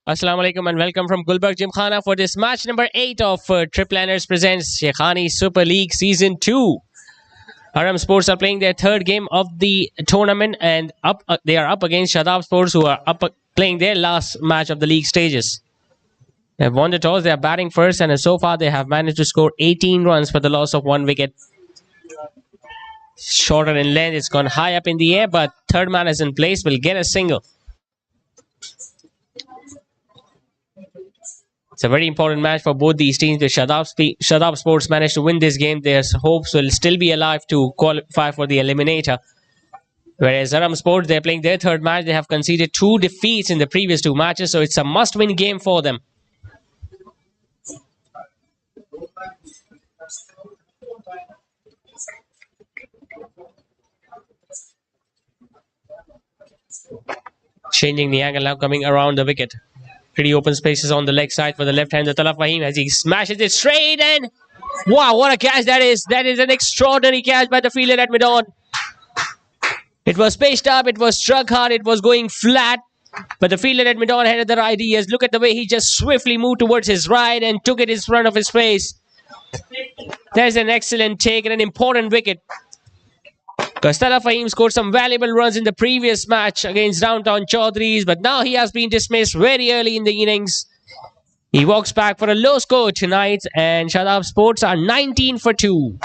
Assalamu alaikum and welcome from Gulberg Gymkhana for this match number 8 of Triplanners presents Shaikhani Super League Season 2. Arham Sports are playing their third game of the tournament and they are up against Shadab Sports who are playing their last match of the league stages. They have won the toss, they are batting first and so far they have managed to score 18 runs for the loss of 1 wicket. Shorter in length, it's gone high up in the air, but third man is in place, will get a single. It's a very important match for both these teams. If Shadab Sports manage to win this game, their hopes will still be alive to qualify for the eliminator. Whereas Arham Sports, they're playing their third match. They have conceded 2 defeats in the previous 2 matches, so it's a must-win game for them. Changing the angle now, coming around the wicket. Pretty open spaces on the leg side for the left hand, the Talaf Fahim, as he smashes it straight and wow, what a catch that is. That is an extraordinary catch by the fielder at mid-on. It was pitched up, it was struck hard, it was going flat. But the fielder at mid-on had other ideas. Look at the way he just swiftly moved towards his right and took it in front of his face. There's an excellent take and an important wicket. Kastala Fahim scored some valuable runs in the previous match against Downtown Chaudhry's, but now he has been dismissed very early in the innings. He walks back for a low score tonight, and Shadab Sports are 19 for 2.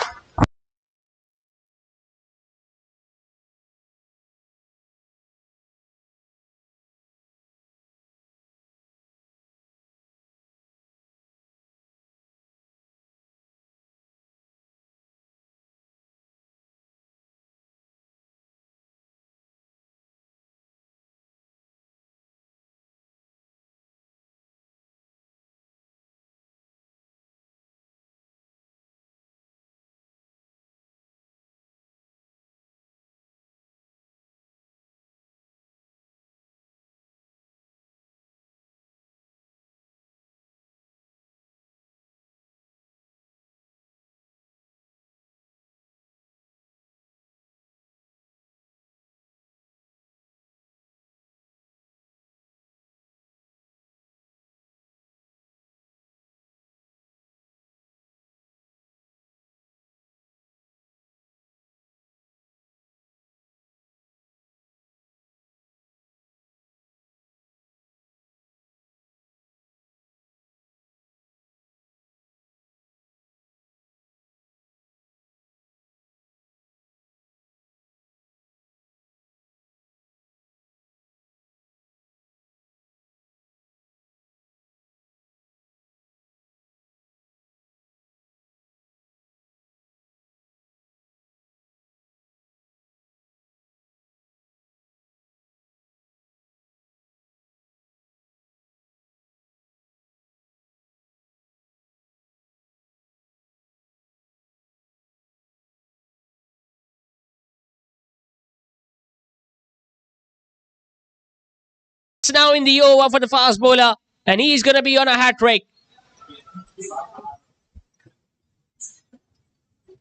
It's now in the over for the fast bowler, and he's going to be on a hat trick.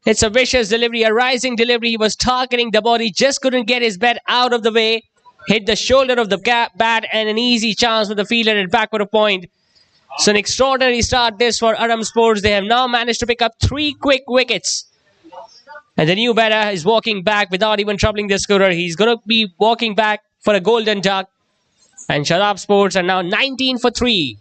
It's a vicious delivery, a rising delivery. He was targeting the body, just couldn't get his bat out of the way. Hit the shoulder of the bat, and an easy chance for the fielder at back for a point. So an extraordinary start this for Arham Sports. They have now managed to pick up 3 quick wickets. And the new batter is walking back without even troubling the scorer. He's going to be walking back for a golden duck. And Shadab Sports are now 19 for 3.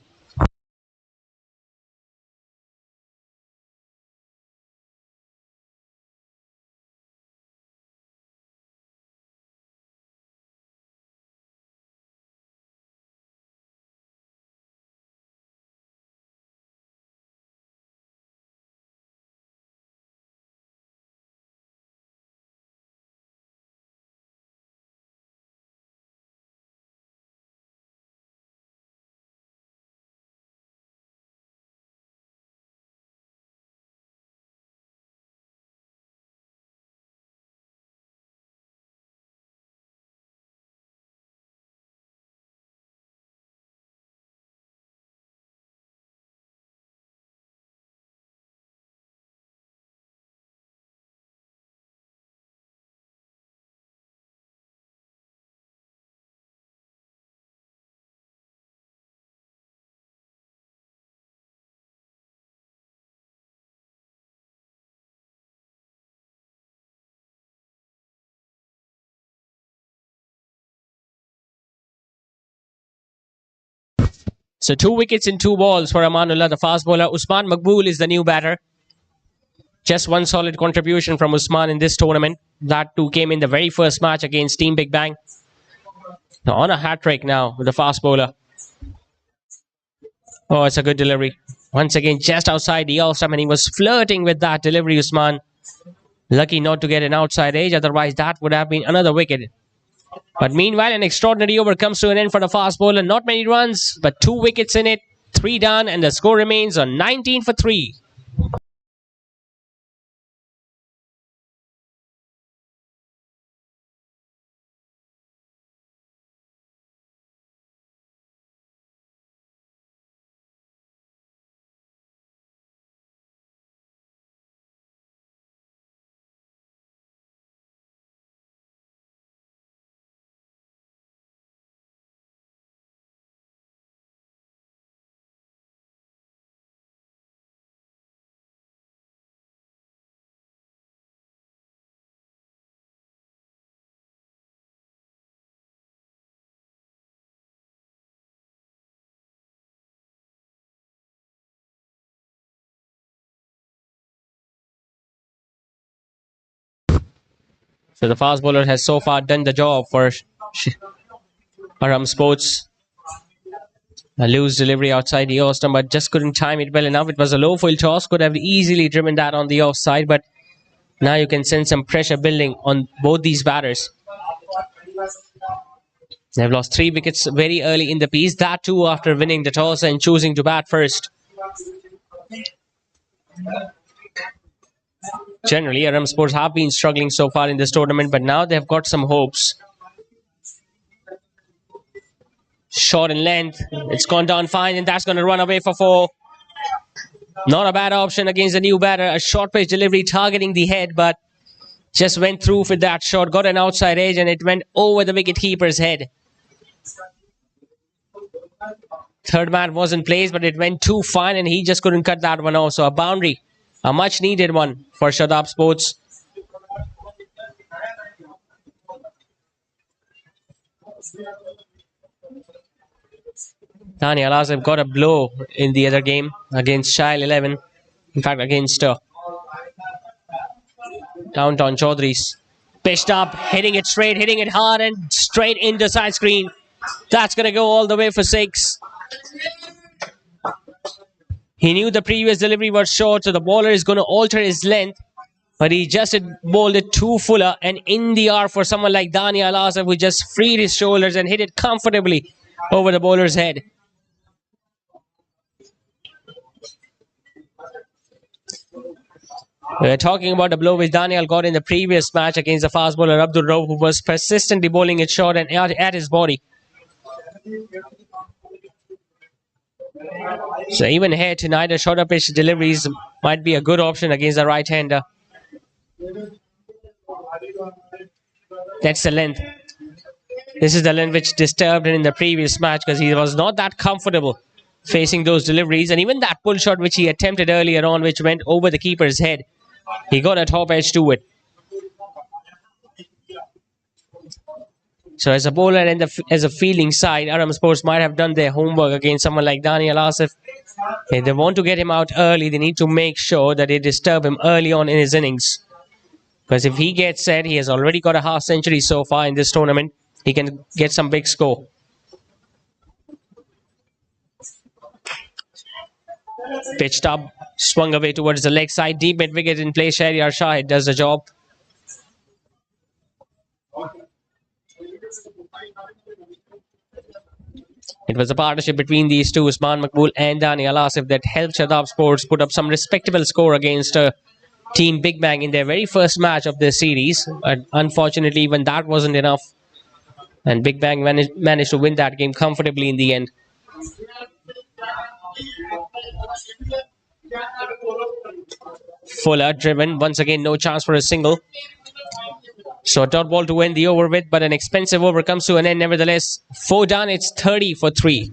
So 2 wickets in 2 balls for Amanullah, the fast bowler. Usman Maqbool is the new batter. Just one solid contribution from Usman in this tournament. That too came in the very first match against Team Big Bang. Now on a hat trick now with the fast bowler. Oh, it's a good delivery. Once again, just outside the off stump, and he was flirting with that delivery, Usman. Lucky not to get an outside edge, otherwise that would have been another wicket. But meanwhile, an extraordinary over comes to an end for the fast bowler. Not many runs, but 2 wickets in it. 3 done, and the score remains on 19 for 3. So the fast bowler has so far done the job for Arham Sports. A loose delivery outside the off stump, but just couldn't time it well enough. It was a low full toss, could have easily driven that on the offside, but now you can sense some pressure building on both these batters. They've lost 3 wickets very early in the piece, that too after winning the toss and choosing to bat first. Generally, Arham Sports have been struggling so far in this tournament, but now they've got some hopes. Short in length, it's gone down fine, and that's going to run away for 4. Not a bad option against the new batter. A short pitch delivery targeting the head, but just went through with that shot, got an outside edge, and it went over the wicket keeper's head. Third man was in place, but it went too fine, and he just couldn't cut that one off. So a boundary, a much needed one for Shadab Sports. Daniel Asif got a blow in the other game against Shile 11. In fact, against Downtown Chaudhry's. Pitched up, hitting it straight, hitting it hard, and straight into side screen. That's going to go all the way for 6. He knew the previous delivery was short, so the bowler is going to alter his length. But he just bowled it too fuller and in the air for someone like Daniel Asif, who just freed his shoulders and hit it comfortably over the bowler's head. We're talking about the blow which Daniel got in the previous match against the fast bowler Abdul Rauf, who was persistently bowling it short and at his body. So even here tonight, the shorter pitch deliveries might be a good option against the right-hander. That's the length. This is the length which disturbed him in the previous match because he was not that comfortable facing those deliveries. And even that pull shot which he attempted earlier on, which went over the keeper's head, he got a top edge to it. So as a bowler and as a fielding side, Arham Sports might have done their homework against someone like Daniel Asif. If they want to get him out early, they need to make sure that they disturb him early on in his innings. Because if he gets set, he has already got a half century so far in this tournament. He can get some big score. Pitched up, swung away towards the leg side. Deep mid wicket in play. Shahryar Shahid does the job. It was a partnership between these two, Usman Maqbool and Daniel Asif, that helped Shadab Sports put up some respectable score against Team Big Bang in their very first match of this series. But unfortunately, even that wasn't enough. And Big Bang managed to win that game comfortably in the end. Fuller driven. Once again, no chance for a single. So a dot ball to end the over with, but an expensive over comes to an end nevertheless. 4 done, it's 30 for 3.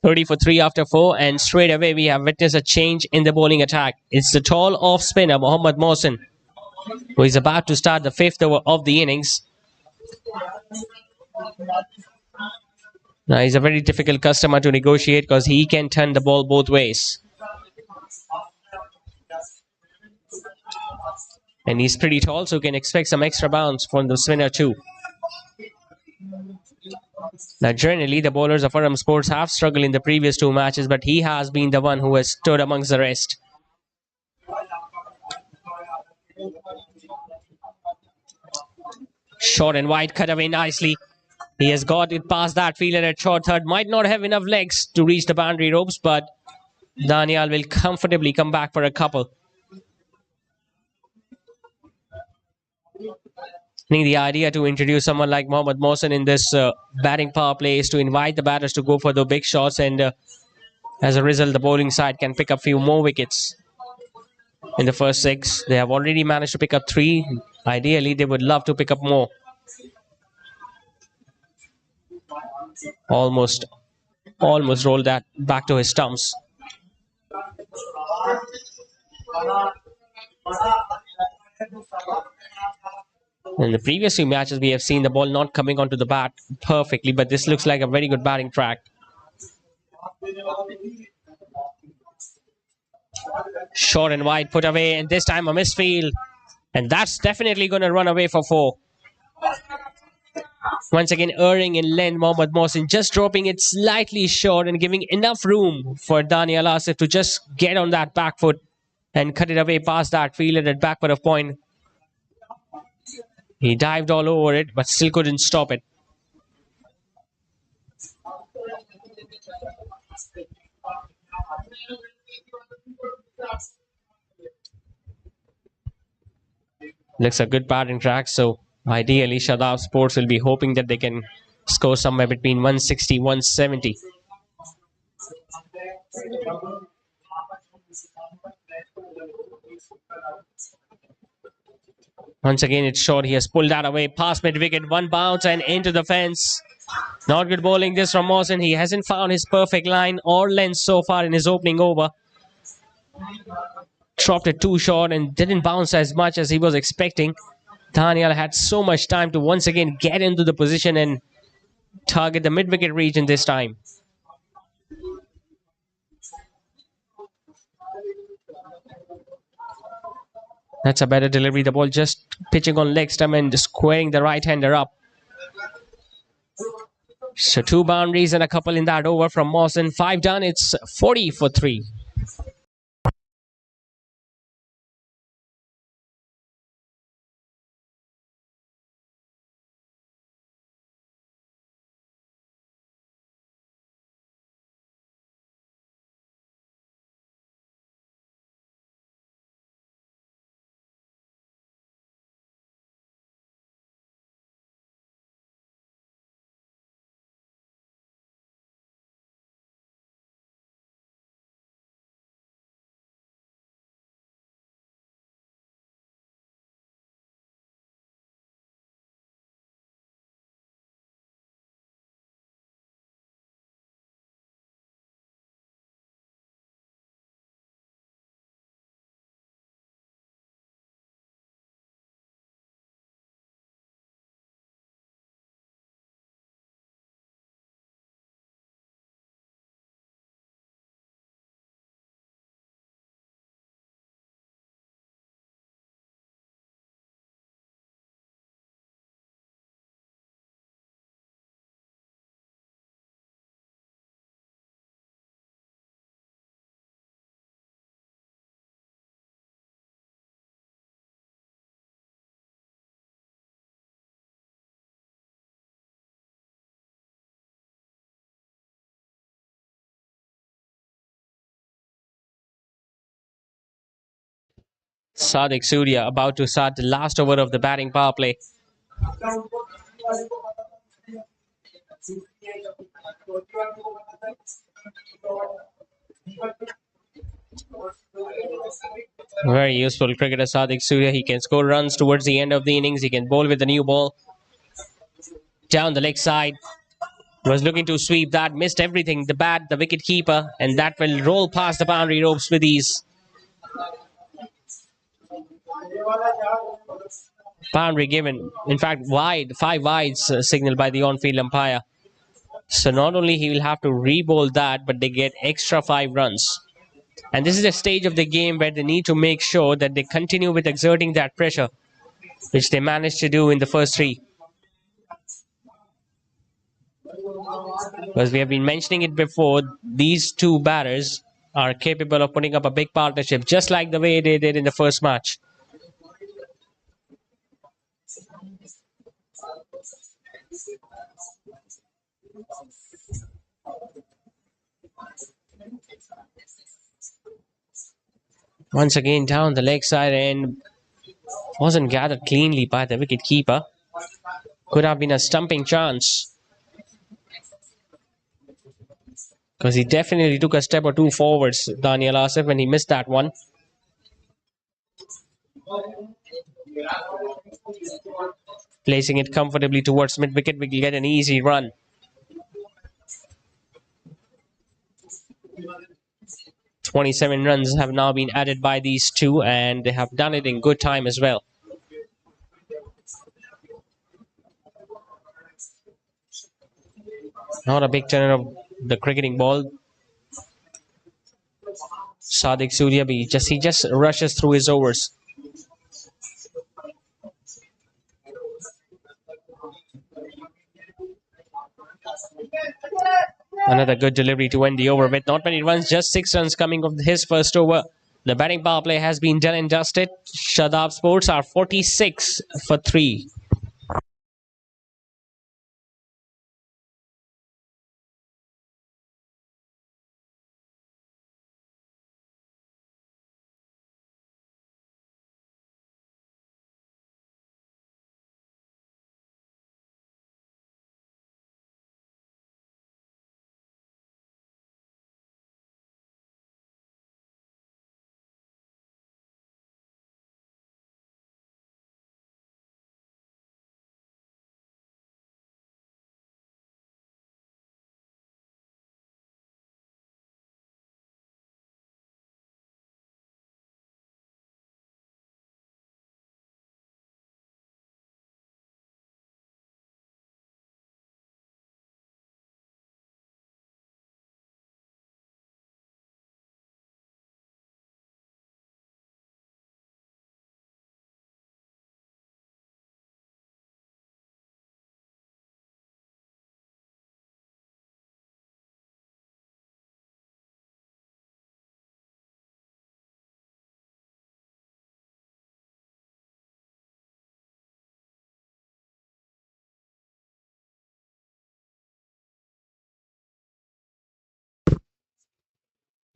30 for 3 after 4, and straight away we have witnessed a change in the bowling attack. It's the tall off spinner Mohammad Mohsin, who is about to start the 5th over of the innings. Now he's a very difficult customer to negotiate because he can turn the ball both ways. And he's pretty tall, so you can expect some extra bounce from the spinner too. Now, generally, the bowlers of Arham Sports have struggled in the previous 2 matches, but he has been the one who has stood amongst the rest. Short and wide, cut away nicely. He has got it past that fielder at short third. Might not have enough legs to reach the boundary ropes, but Daniel will comfortably come back for a couple. I think the idea to introduce someone like Mohammad Mohsin in this batting power play is to invite the batters to go for the big shots, and as a result, the bowling side can pick up a few more wickets. In the first 6, they have already managed to pick up 3. Ideally, they would love to pick up more. Almost rolled that back to his stumps. In the previous 2 matches, we have seen the ball not coming onto the bat perfectly, but this looks like a very good batting track. Short and wide, put away, and this time a misfield. And that's definitely going to run away for 4. Once again, erring in length, Mohammad Mohsin just dropping it slightly short and giving enough room for Daniel Asif to just get on that back foot and cut it away past that fielder at back foot of point. He dived all over it, but still couldn't stop it. Looks a good batting track, so ideally Shadab Sports will be hoping that they can score somewhere between 160 170. Once again, it's short. He has pulled that away past mid-wicket. 1 bounce and into the fence. Not good bowling this from Mohsin. He hasn't found his perfect line or length so far in his opening over. Dropped it too short and didn't bounce as much as he was expecting. Daniel had so much time to once again get into the position and target the mid-wicket region this time. That's a better delivery. The ball just pitching on leg stump and squaring the right-hander up. So 2 boundaries and a couple in that over from Mohsin. 5 done. It's 40 for 3. Sadiq Surya about to start the last over of the batting power play. Very useful cricketer Sadiq Surya. He can score runs towards the end of the innings. He can bowl with the new ball. Down the leg side. Was looking to sweep that, missed everything. The bat, the wicket keeper, and that will roll past the boundary ropes with ease. Boundary given, in fact, wide, 5 wides signaled by the on-field umpire. So not only he will have to re-bowl that, but they get extra 5 runs. And this is a stage of the game where they need to make sure that they continue with exerting that pressure, which they managed to do in the first 3. Because we have been mentioning it before, these 2 batters are capable of putting up a big partnership, just like the way they did in the first match. Once again down the leg side and wasn't gathered cleanly by the wicket keeper. Could have been a stumping chance, because he definitely took a step or 2 forwards, Daniel Asif, when he missed that one. Placing it comfortably towards mid-wicket, we will get an easy run. "27 runs have now been added by these 2, and they have done it in good time as well. Not a big turn of the cricketing ball. Sadiq Surya, he just rushes through his overs. Another good delivery to end the over with not many runs, just 6 runs coming of his first over. The batting power play has been done and dusted. Shadab Sports are 46 for 3.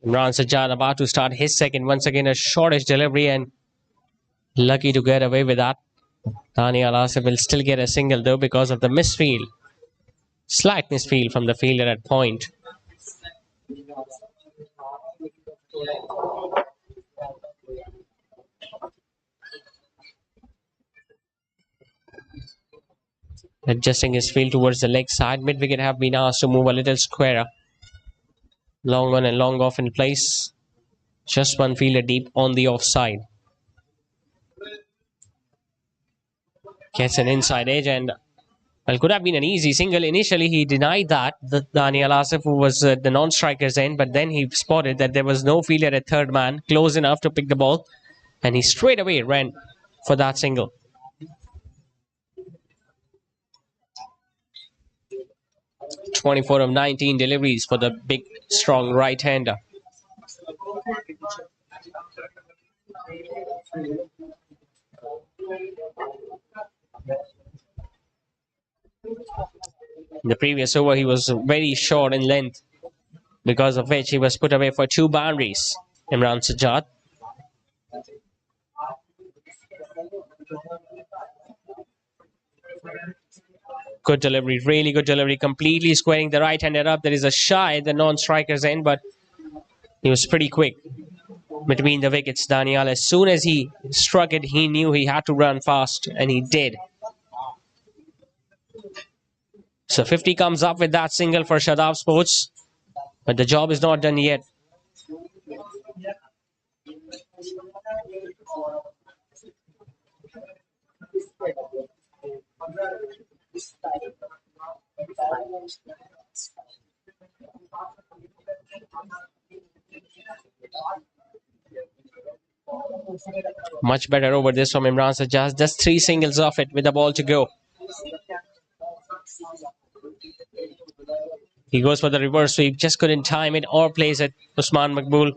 Imran Sajjad about to start his second. Once again, a shortish delivery and lucky to get away with that. Daniel Asif will still get a single though because of the misfield. Slight misfield from the fielder at point. Adjusting his field towards the leg side. Mid-wicket have been asked to move a little squarer. Long on and long off in place. Just one fielder deep on the offside. Gets an inside edge and well, could have been an easy single. Initially, he denied that, Daniel Asif, who was the non-striker's end, but then he spotted that there was no fielder at third man, close enough to pick the ball, and he straight away ran for that single. "24 of 19 deliveries for the big, strong right-hander. In the previous over, he was very short in length, because of which he was put away for 2 boundaries. Imran Sajjad. Good delivery, really good delivery, completely squaring the right-hander up. There is a shy at the non-striker's end, but he was pretty quick between the wickets, Daniel. As soon as he struck it, he knew he had to run fast, and he did. So 50 comes up with that single for Shadab Sports. But the job is not done yet. Much better over this from Imran Sajjad. Just 3 singles off it with the ball to go. He goes for the reverse sweep. Just couldn't time it or plays it. Usman Maqbool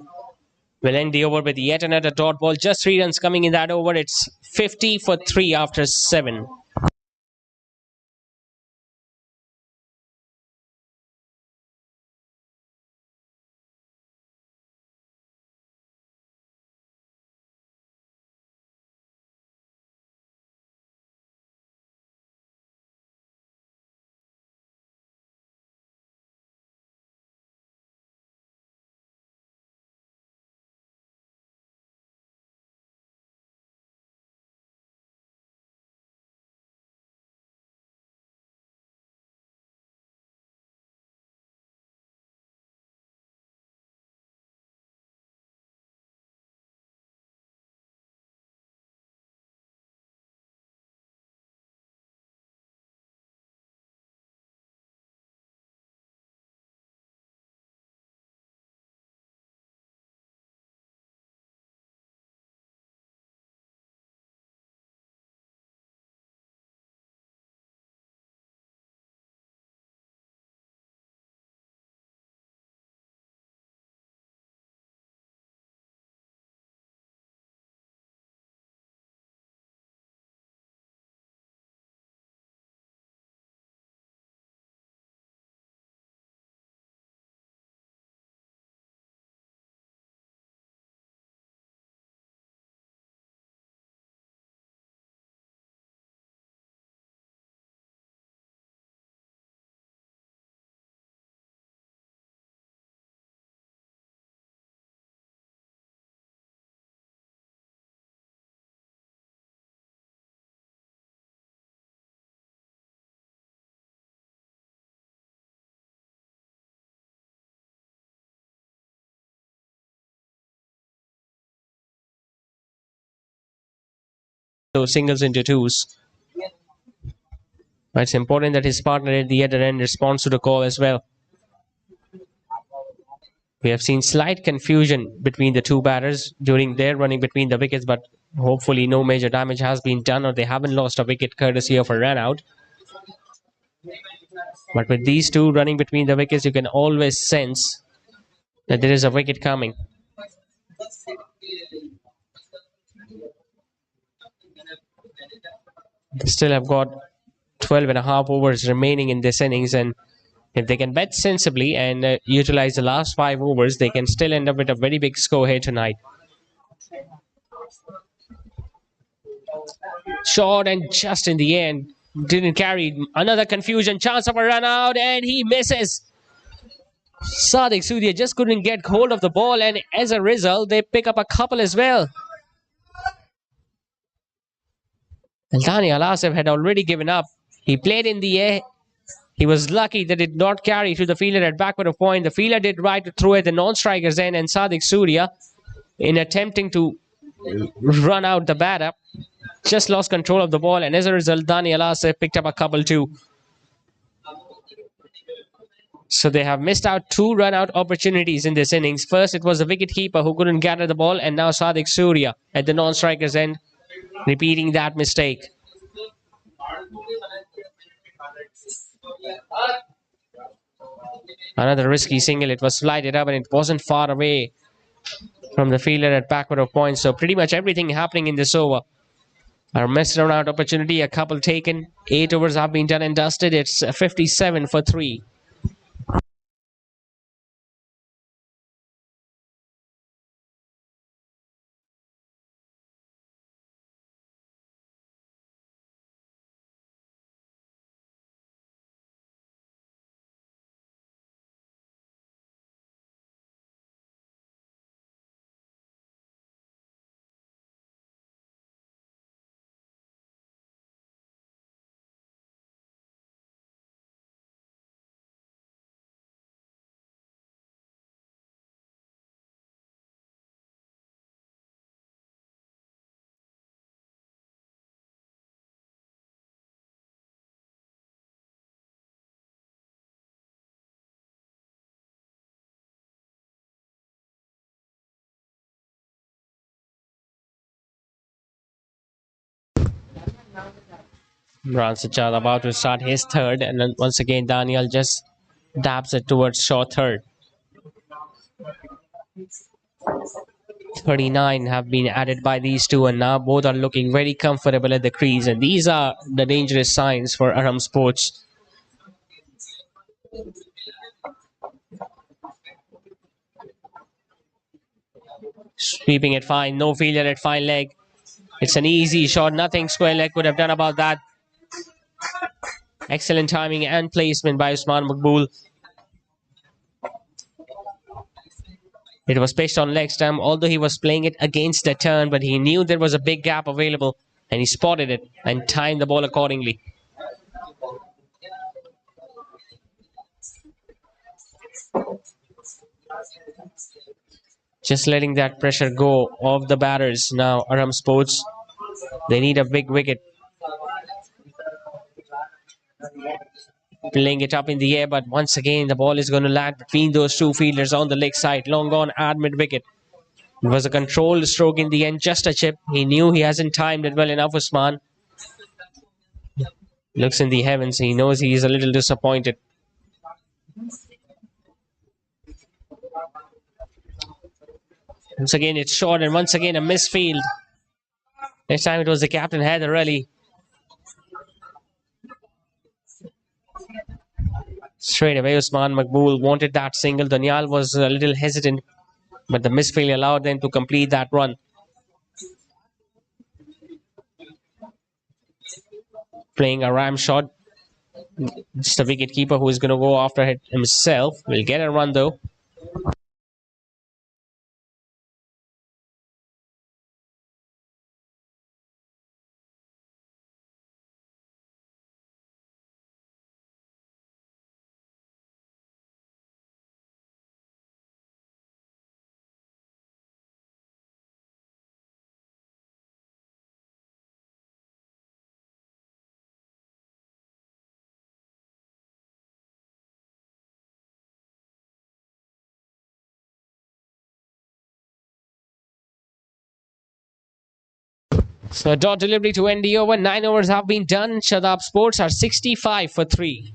will end the over with yet another dot ball. Just 3 runs coming in that over. It's 50 for 3 after 7. So singles into twos. But it's important that his partner at the other end responds to the call as well. We have seen slight confusion between the two batters during their running between the wickets, but hopefully no major damage has been done or they haven't lost a wicket courtesy of a run out. But with these two running between the wickets, you can always sense that there is a wicket coming. They still have got 12 and a half overs remaining in this innings, and if they can bet sensibly and utilize the last 5 overs, they can still end up with a very big score here tonight. Short and just in the end, didn't carry. Another confusion, chance of a run out, and he misses. Sadiq Surya just couldn't get hold of the ball, and as a result, they pick up a couple as well. Daniel Asif had already given up. He played in the air. He was lucky that it did not carry to the fielder at backward of point. The fielder did right to throw at the non-striker's end, and Sadiq Surya, in attempting to run out the batter, just lost control of the ball, and as a result, Daniel Asif picked up a couple too. So they have missed out 2 run-out opportunities in this innings. First, it was the wicket-keeper who couldn't gather the ball, and now Sadiq Surya at the non-striker's end, repeating that mistake. Another risky single. It was flighted up, and it wasn't far away from the fielder at backward of points. So pretty much everything happening in this over. A missed run-out opportunity, a couple taken. 8 overs have been done and dusted. It's 57 for 3. Ransachal about to start his third, and then once again Daniel just dabs it towards short third. 39 have been added by these two, and now both are looking very comfortable at the crease, and these are the dangerous signs for Arham Sports. Sweeping it fine, no failure at fine leg. It's an easy shot, nothing square leg could have done about that. Excellent timing and placement by Usman Maqbool. It was pitched on leg stump, although he was playing it against the turn, but he knew there was a big gap available, and he spotted it and timed the ball accordingly. Just letting that pressure go off the batters. Now Arham Sports, they need a big wicket. Playing it up in the air, but once again the ball is going to land between those two fielders on the leg side. Long gone at mid wicket. It was a controlled stroke in the end, just a chip. He knew he hasn't timed it well enough, Usman. Looks in the heavens. He knows he is a little disappointed. Once again, it's short, and once again, a misfield. Next time it was the captain, Heather Ali. Straight away, Usman Maqbool wanted that single. Daniel was a little hesitant, but the misfield allowed them to complete that run. Playing a ram shot. Just a wicket keeper who is going to go after it himself. Will get a run though. So a dot delivery to end the over. 9 overs have been done. Shadab Sports are 65 for 3.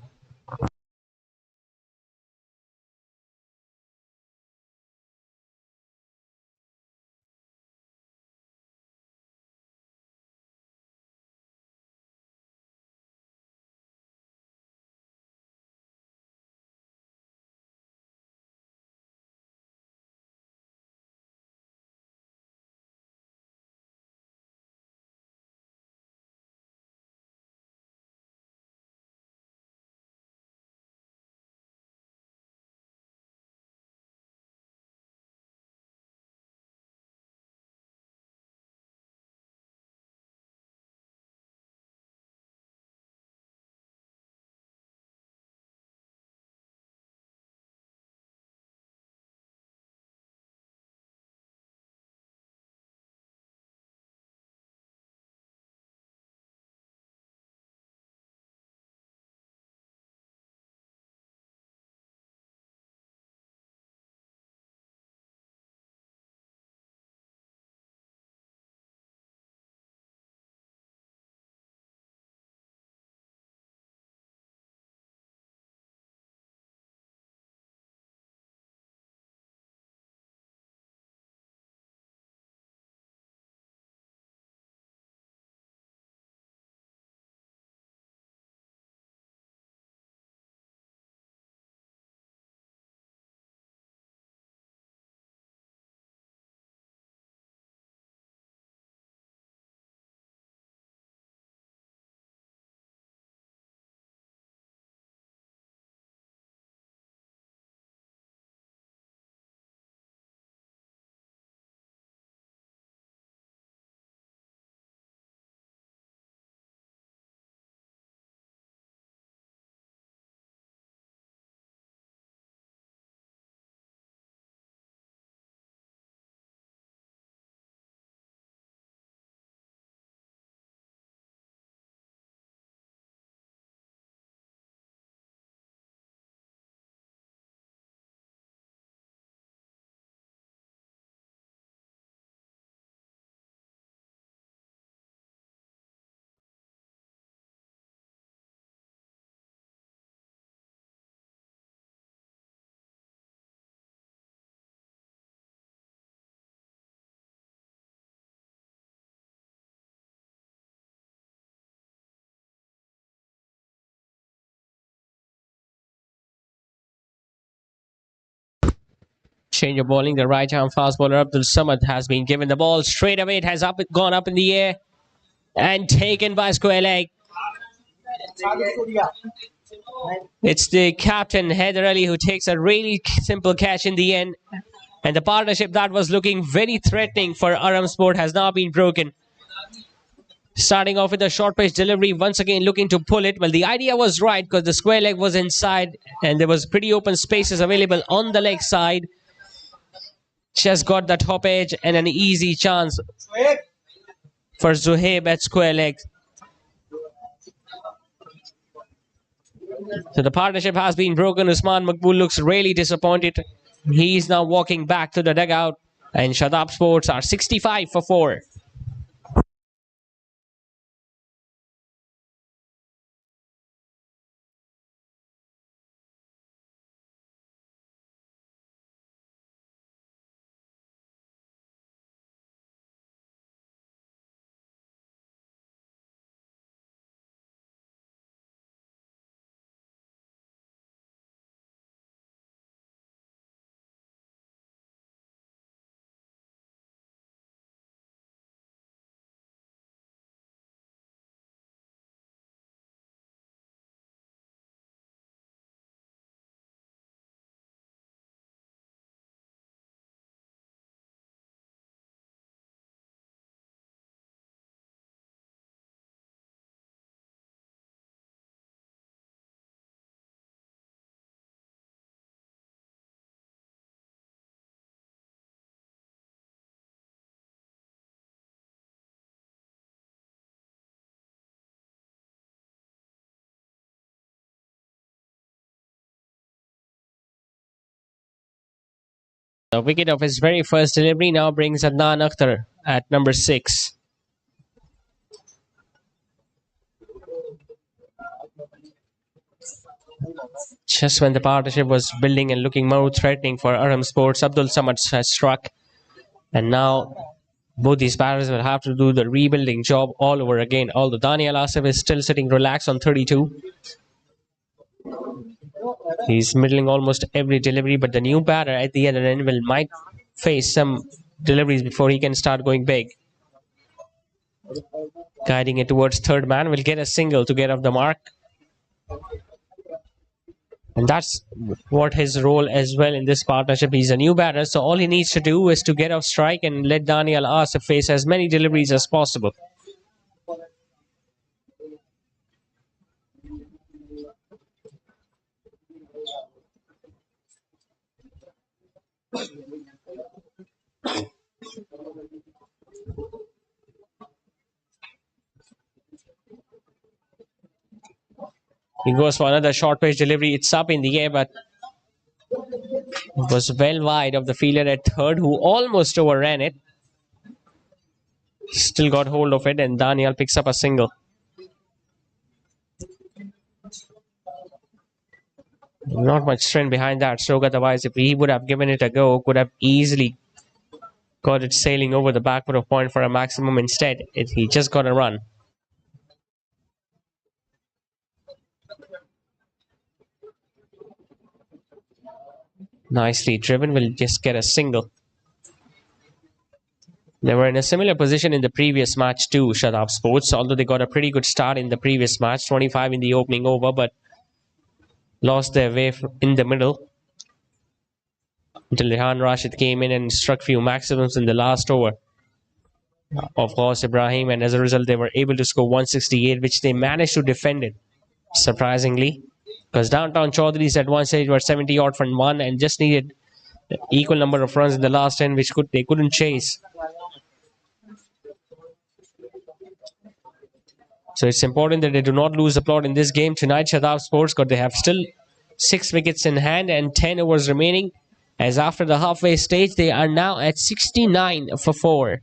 change of bowling. The right-arm fast bowler Abdul Samad has been given the ball straight away. It has gone up in the air and taken by square leg. It's the captain Haider Ali who takes a really simple catch in the end. And the partnership that was looking very threatening for Arham Sport has now been broken. Starting off with a short pitch delivery, once again looking to pull it. Well, the idea was right because the square leg was inside and there was pretty open spaces available on the leg side. Just got the top edge and an easy chance for Zuhaib at square leg. So the partnership has been broken. Usman Maqbool looks really disappointed. He's now walking back to the dugout. And Shadab Sports are 65 for 4. The wicket of his very first delivery now brings Adnan Akhtar at number 6. Just when the partnership was building and looking more threatening for Arham Sports, Abdul Samad has struck. And now both these batters will have to do the rebuilding job all over again. Although Daniel Asif is still sitting relaxed on 32. He's middling almost every delivery, but the new batter at the other end might face some deliveries before he can start going big. Guiding it towards third man, will get a single to get off the mark. And that's what his role as well in this partnership. He's a new batter, so all he needs to do is to get off strike and let Daniel Asif face as many deliveries as possible. He goes for another short pitch delivery. It's up in the air, but it was well wide of the fielder at third, who almost overran it. Still got hold of it, and Daniel picks up a single. Not much strength behind that stroke. Otherwise, if he would have given it a go, could have easily got it sailing over the back foot of point for a maximum. Instead, he just got a run. Nicely driven, will just get a single. They were in a similar position in the previous match too, Shadab Sports, although they got a pretty good start in the previous match, 25 in the opening over, but lost their way in the middle until Rehan Rashid came in and struck few maximums in the last over of course Ibrahim, and as a result they were able to score 168, which they managed to defend it, surprisingly, because Downtown Chaudhry's at one stage were 70 odd from one and just needed equal number of runs in the last 10, which they couldn't chase. So it's important that they do not lose the plot in this game tonight, Shadab Sports, because they have still 6 wickets in hand and 10 overs remaining. As after the halfway stage, they are now at 69 for 4.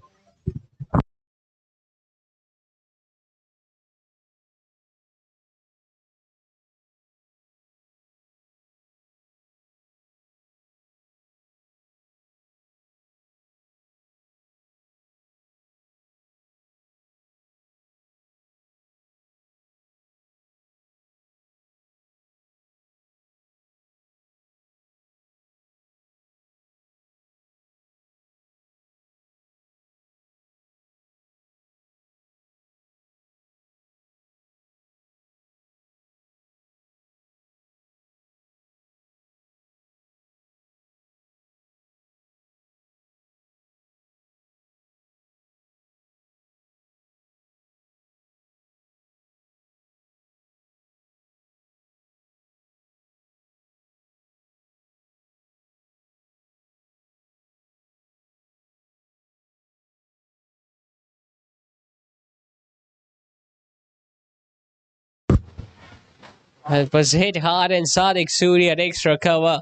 It was hit hard and Sadiq Surya at extra cover.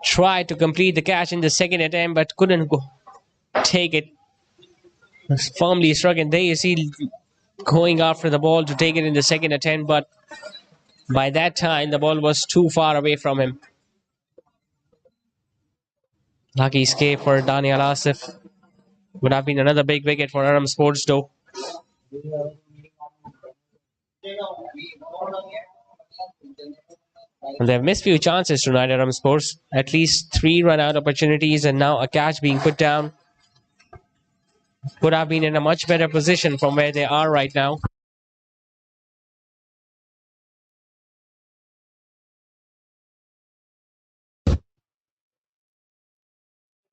Tried to complete the catch in the second attempt but couldn't take it. Was firmly struck, and there you see going after the ball to take it in the second attempt, but by that time the ball was too far away from him. Lucky escape for Daniel Asif. Would have been another big wicket for Arham Sports though. And they've missed few chances tonight, Arham Sports. At least 3 run-out opportunities and now a catch being put down. Could have been in a much better position from where they are right now.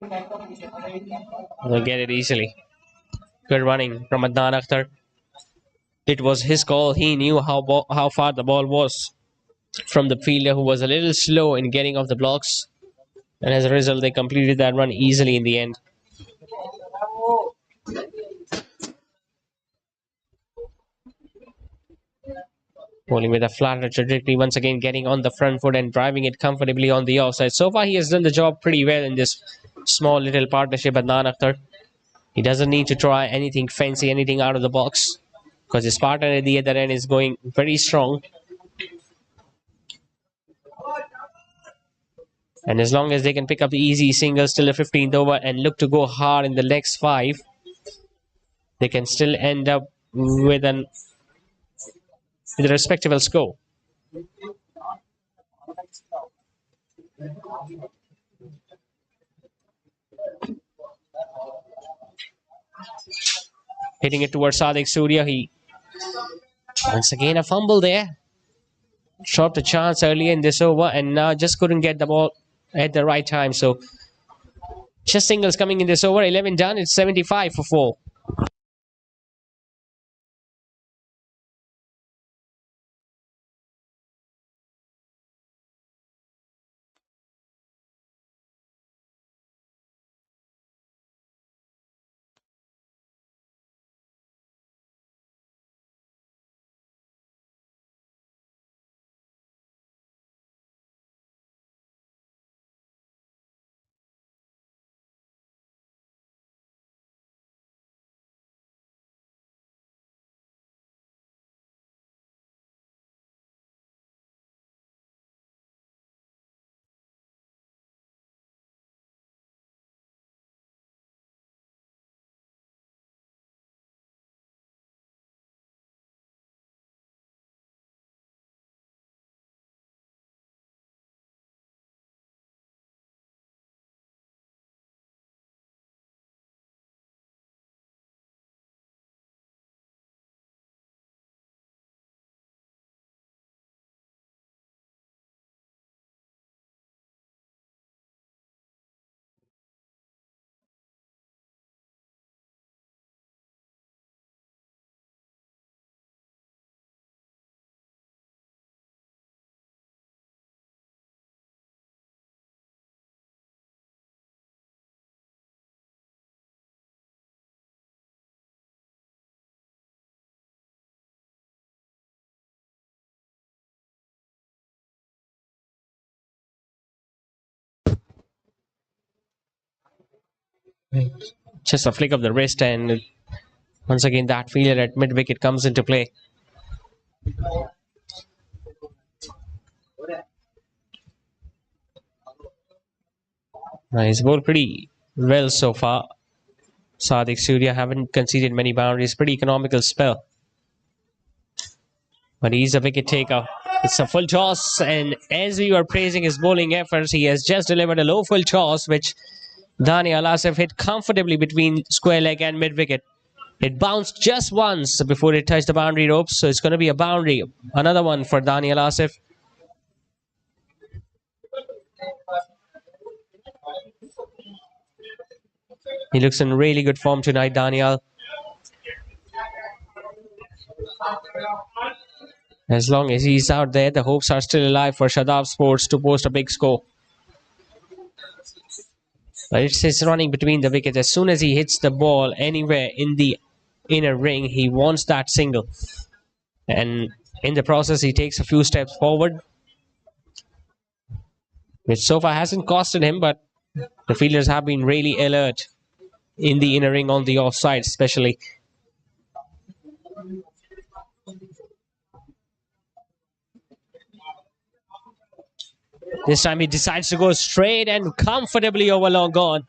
They'll get it easily. Good running from Adnan Akhtar. It was his call. He knew how far the ball was from the fielder, who was a little slow in getting off the blocks. And as a result, they completed that run easily in the end. Bowling with a flatter trajectory, once again getting on the front foot and driving it comfortably on the offside. So far, he has done the job pretty well in this small little partnership with Adnan Akhtar. He doesn't need to try anything fancy, anything out of the box, because his partner at the other end is going very strong. And as long as they can pick up the easy singles till the 15th over and look to go hard in the next 5, they can still end up with a respectable score. Hitting it towards Sadiq Surya. He once again a fumble there. Dropped a chance earlier in this over and now just couldn't get the ball at the right time. So just singles coming in this over. 11 done. It's 75 for 4. Just a flick of the wrist, and once again that fielder at mid wicket comes into play. He's bowled pretty well so far. Sadiq Surya haven't conceded many boundaries. Pretty economical spell. But he's a wicket taker. It's a full toss, and as we were praising his bowling efforts, he has just delivered a low full toss, which Daniel Asif hit comfortably between square leg and mid wicket. It bounced just once before it touched the boundary ropes, so it's going to be a boundary. Another one for Daniel Asif. He looks in really good form tonight, Daniel. As long as he's out there, the hopes are still alive for Shadab Sports to post a big score. But it's his running between the wickets. As soon as he hits the ball anywhere in the inner ring, he wants that single. And In the process, he takes a few steps forward, which so far hasn't costed him, but the fielders have been really alert in the inner ring on the offside, especially. This time he decides to go straight and comfortably over long on.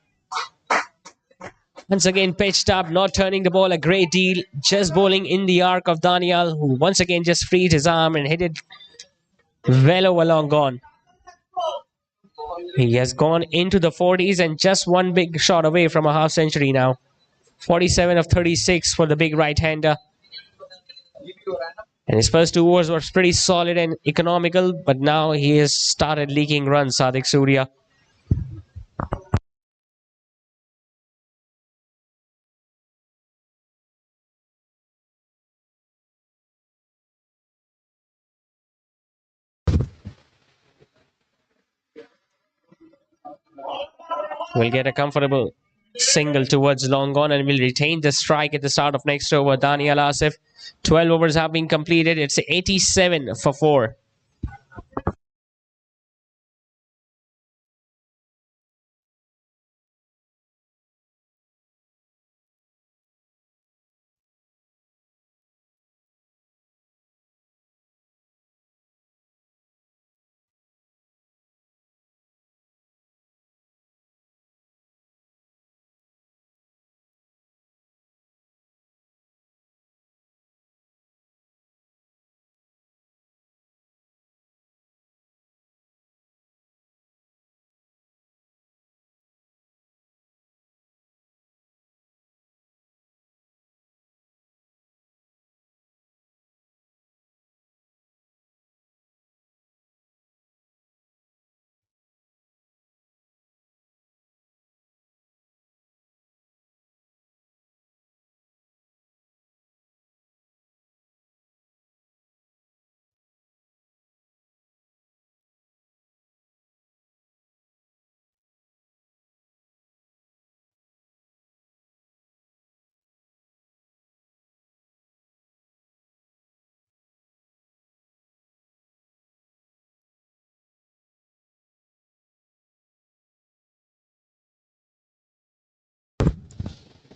Once again pitched up, not turning the ball a great deal, just bowling in the arc of Daniel, who once again just freed his arm and hit it well over long on. He has gone into the 40s and just one big shot away from a half century now. 47 of 36 for the big right-hander. And his first 2 overs were pretty solid and economical, but now he has started leaking runs, Sadiq Surya. Will get a comfortable single towards long on and will retain the strike at the start of next over. Daniel Asif. 12 overs have been completed. It's 87 for 4.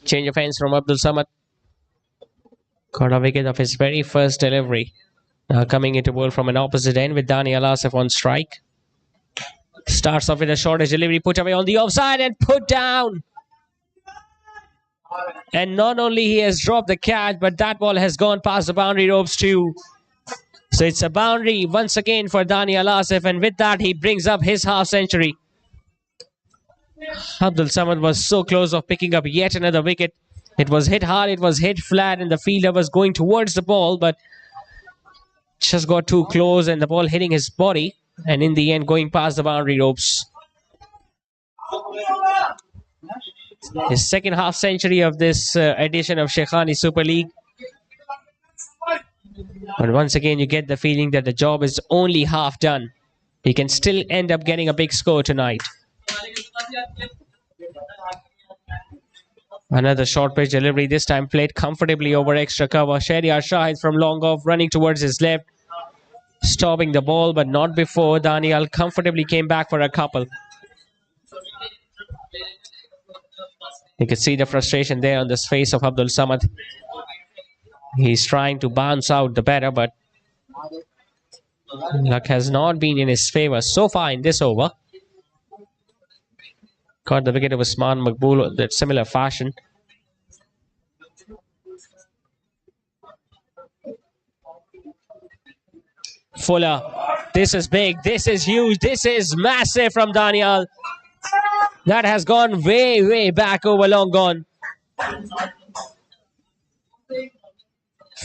Change of hands from Abdul Samad. Caught a wicket of his very first delivery. Now coming into bowl from an opposite end with Daniel Asif on strike. Starts off with a shortish delivery, put away on the offside and put down. And not only he has dropped the catch, but that ball has gone past the boundary ropes too. So it's a boundary once again for Daniel Asif, and with that he brings up his half century. Abdul Samad was so close of picking up yet another wicket. It was hit hard, it was hit flat, and the fielder was going towards the ball, but just got too close and the ball hitting his body, and in the end going past the boundary ropes. His second half century of this edition of Shaikhani Super League. But once again, you get the feeling that the job is only half done. He can still end up getting a big score tonight. Another short pitch delivery, this time played comfortably over extra cover. Shahryar Shahid from long off, running towards his left, stopping the ball, but not before Daniel comfortably came back for a couple. You could see the frustration there on the face of Abdul Samad. He's trying to bounce out the batter, but luck has not been in his favor so far in this over. Caught the wicket of Usman Maqbool in similar fashion. Fuller. This is big. This is huge. This is massive from Daniel. That has gone way, way back over long gone.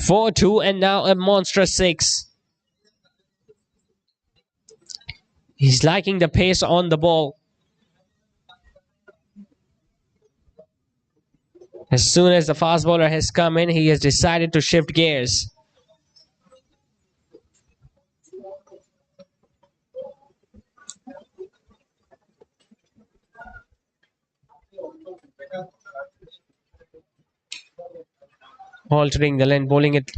4-2 and now a monstrous 6. He's liking the pace on the ball. As soon as the fast bowler has come in, he has decided to shift gears. Altering the length, bowling it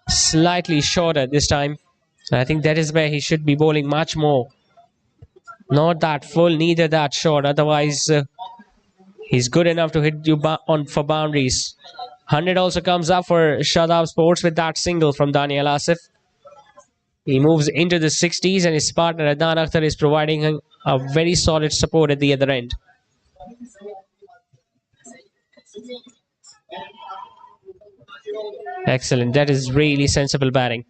Slightly shorter this time. I think that is where he should be bowling much more. Not that full, neither that short. Otherwise, he's good enough to hit you on for boundaries. 100 also comes up for Shadab Sports with that single from Daniel Asif. He moves into the 60s and his partner Adnan Akhtar is providing him a very solid support at the other end. Excellent. That is really sensible batting.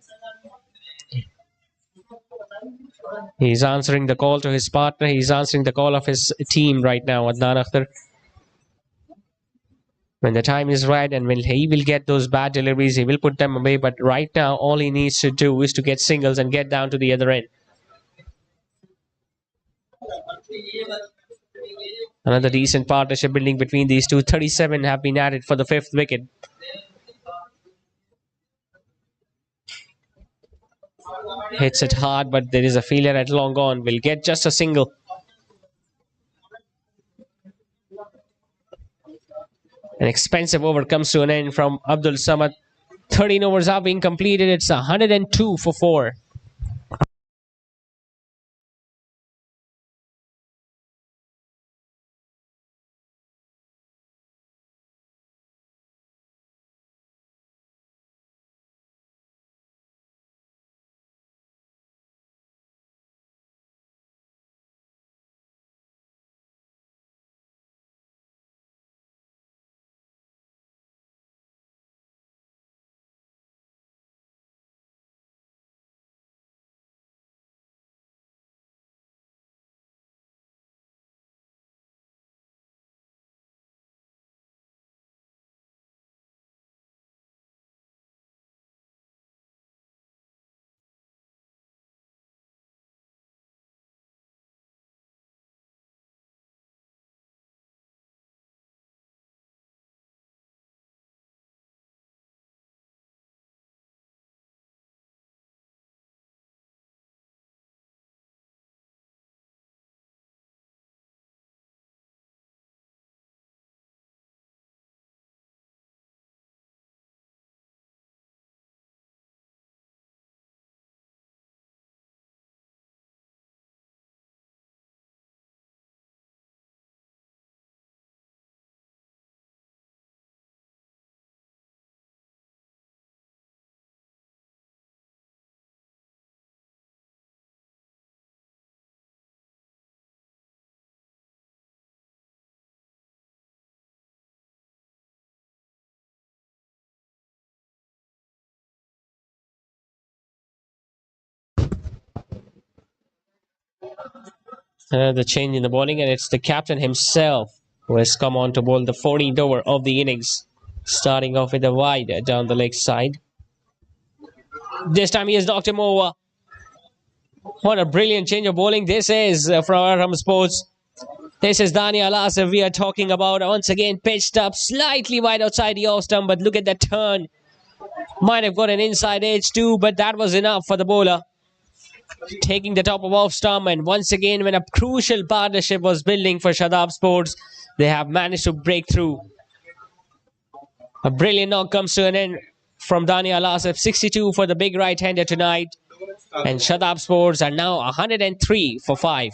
He's answering the call to his partner. He's answering the call of his team right now, Adnan Akhtar. When the time is right and when he will get those bad deliveries, he will put them away. But right now, all he needs to do is to get singles and get down to the other end. Another decent partnership building between these two. 37 have been added for the fifth wicket. Hits it hard, but there is a failure at long on. Will get just a single. An expensive over comes to an end from Abdul Samad. 13 overs are being completed. It's 102 for 4. The change in the bowling, and it's the captain himself who has come on to bowl the 14th over of the innings. Starting off with a wide down the leg side. This time he has knocked him over. What a brilliant change of bowling this is from Arham Sports. This is Daniel Asif we are talking about. Once again, pitched up slightly wide outside the off stump, but look at that turn. Might have got an inside edge too, but that was enough for the bowler. Taking the top of off stump, and once again, when a crucial partnership was building for Shadab Sports, they have managed to break through. A brilliant knock comes to an end from Daniel Asif. 62 for the big right-hander tonight. And Shadab Sports are now 103 for 5.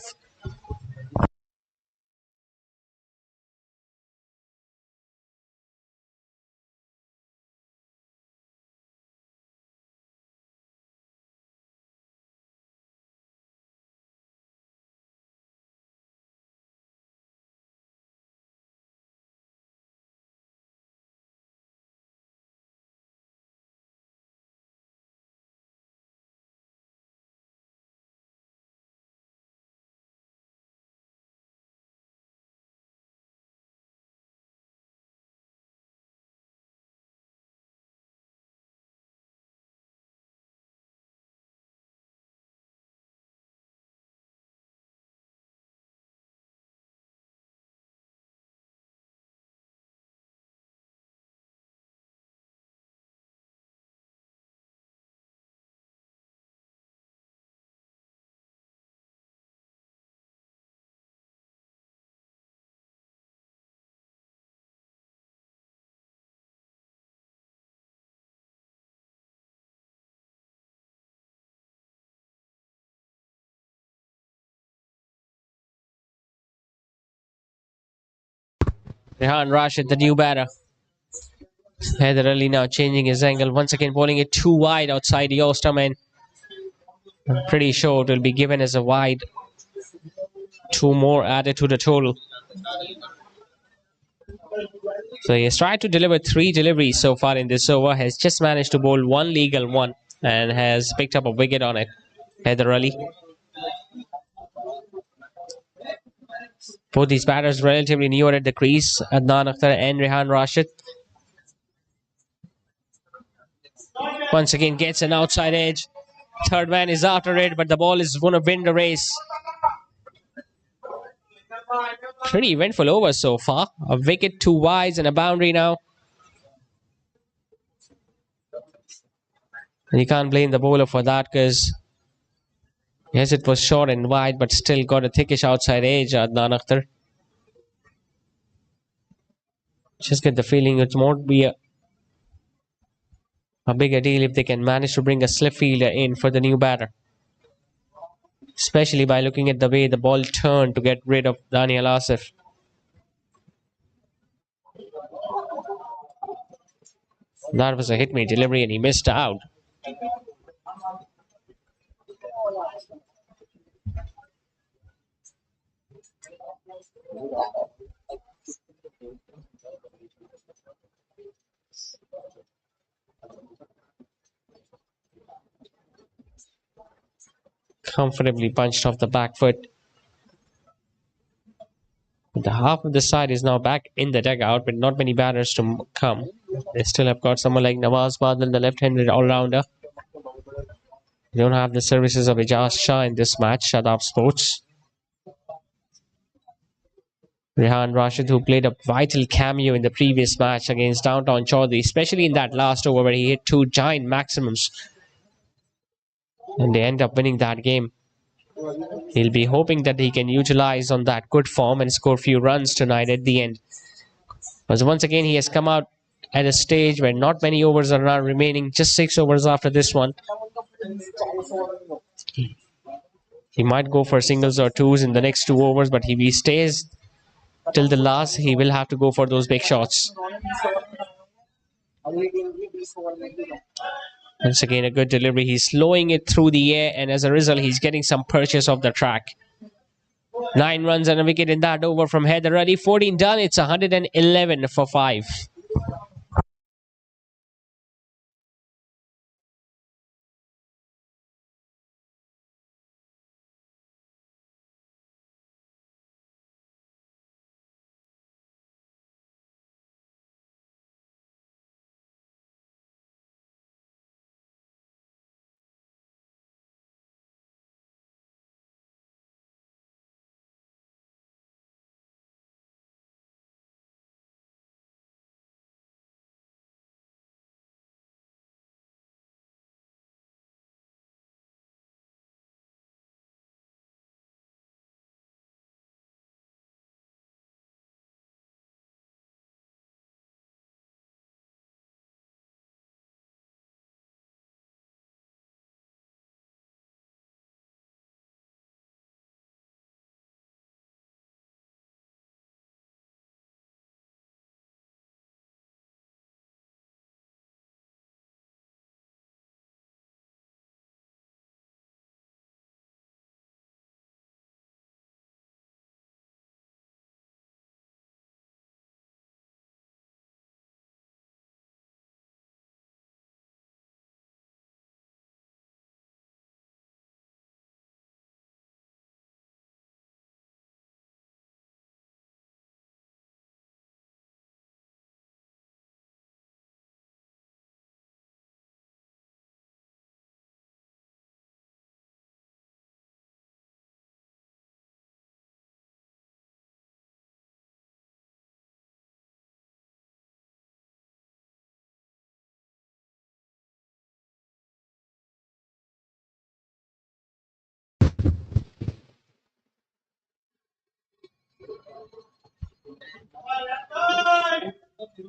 Rehan Rashid, the new batter. Haider Ali now changing his angle. Once again, bowling it too wide outside the Osterman. I'm pretty sure it will be given as a wide. Two more added to the total. So he has tried to deliver 3 deliveries so far in this over. Has just managed to bowl 1 legal one and has picked up a wicket on it. Haider Ali. Both these batters relatively newer at the crease. Adnan Akhtar and Rehan Rashid. Once again gets an outside edge. Third man is after it, but the ball is going to win the race. Pretty eventful over so far. A wicket, 2 wides, and a boundary now. And you can't blame the bowler for that because, yes, it was short and wide, but still got a thickish outside edge, Adnan Akhtar. Just get the feeling it won't be a bigger deal if they can manage to bring a slip fielder in for the new batter. Especially by looking at the way the ball turned to get rid of Daniel Asif. That was a hit me delivery and he missed out. Comfortably punched off the back foot. The half of the side is now back in the dugout with not many batters to come. They still have got someone like Nawaz Badal, the left-handed all-rounder. They don't have the services of Ijaz Shah in this match, Shadab Sports. Rehan Rashid, who played a vital cameo in the previous match against Downtown Chaudhry, especially in that last over where he hit 2 giant maximums. And they end up winning that game. He'll be hoping that he can utilize on that good form and score a few runs tonight at the end. But once again, he has come out at a stage where not many overs are now remaining, just 6 overs after this one. He might go for singles or twos in the next 2 overs, but if he stays till the last, he will have to go for those big shots. Once again, a good delivery. He's slowing it through the air, and as a result, he's getting some purchase of the track. 9 runs and a wicket in that over from Haider Ali. 14 done. It's 111 for 5.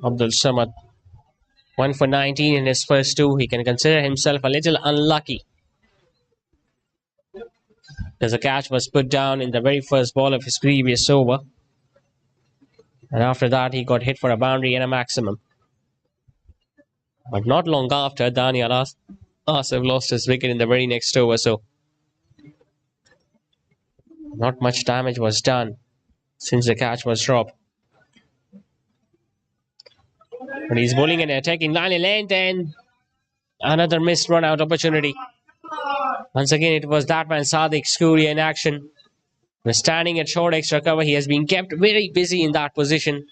Abdul Samad, 1 for 19 in his first 2. He can consider himself a little unlucky, as a catch was put down in the very first ball of his previous over. And after that, he got hit for a boundary and a maximum. But not long after, Asif lost his wicket in the very next over, so not much damage was done since the catch was dropped. But he's bowling an attacking line in length and another missed run out opportunity. Once again, it was that man Sadiq Skuri in action. Was standing at short extra cover. He has been kept very busy in that position.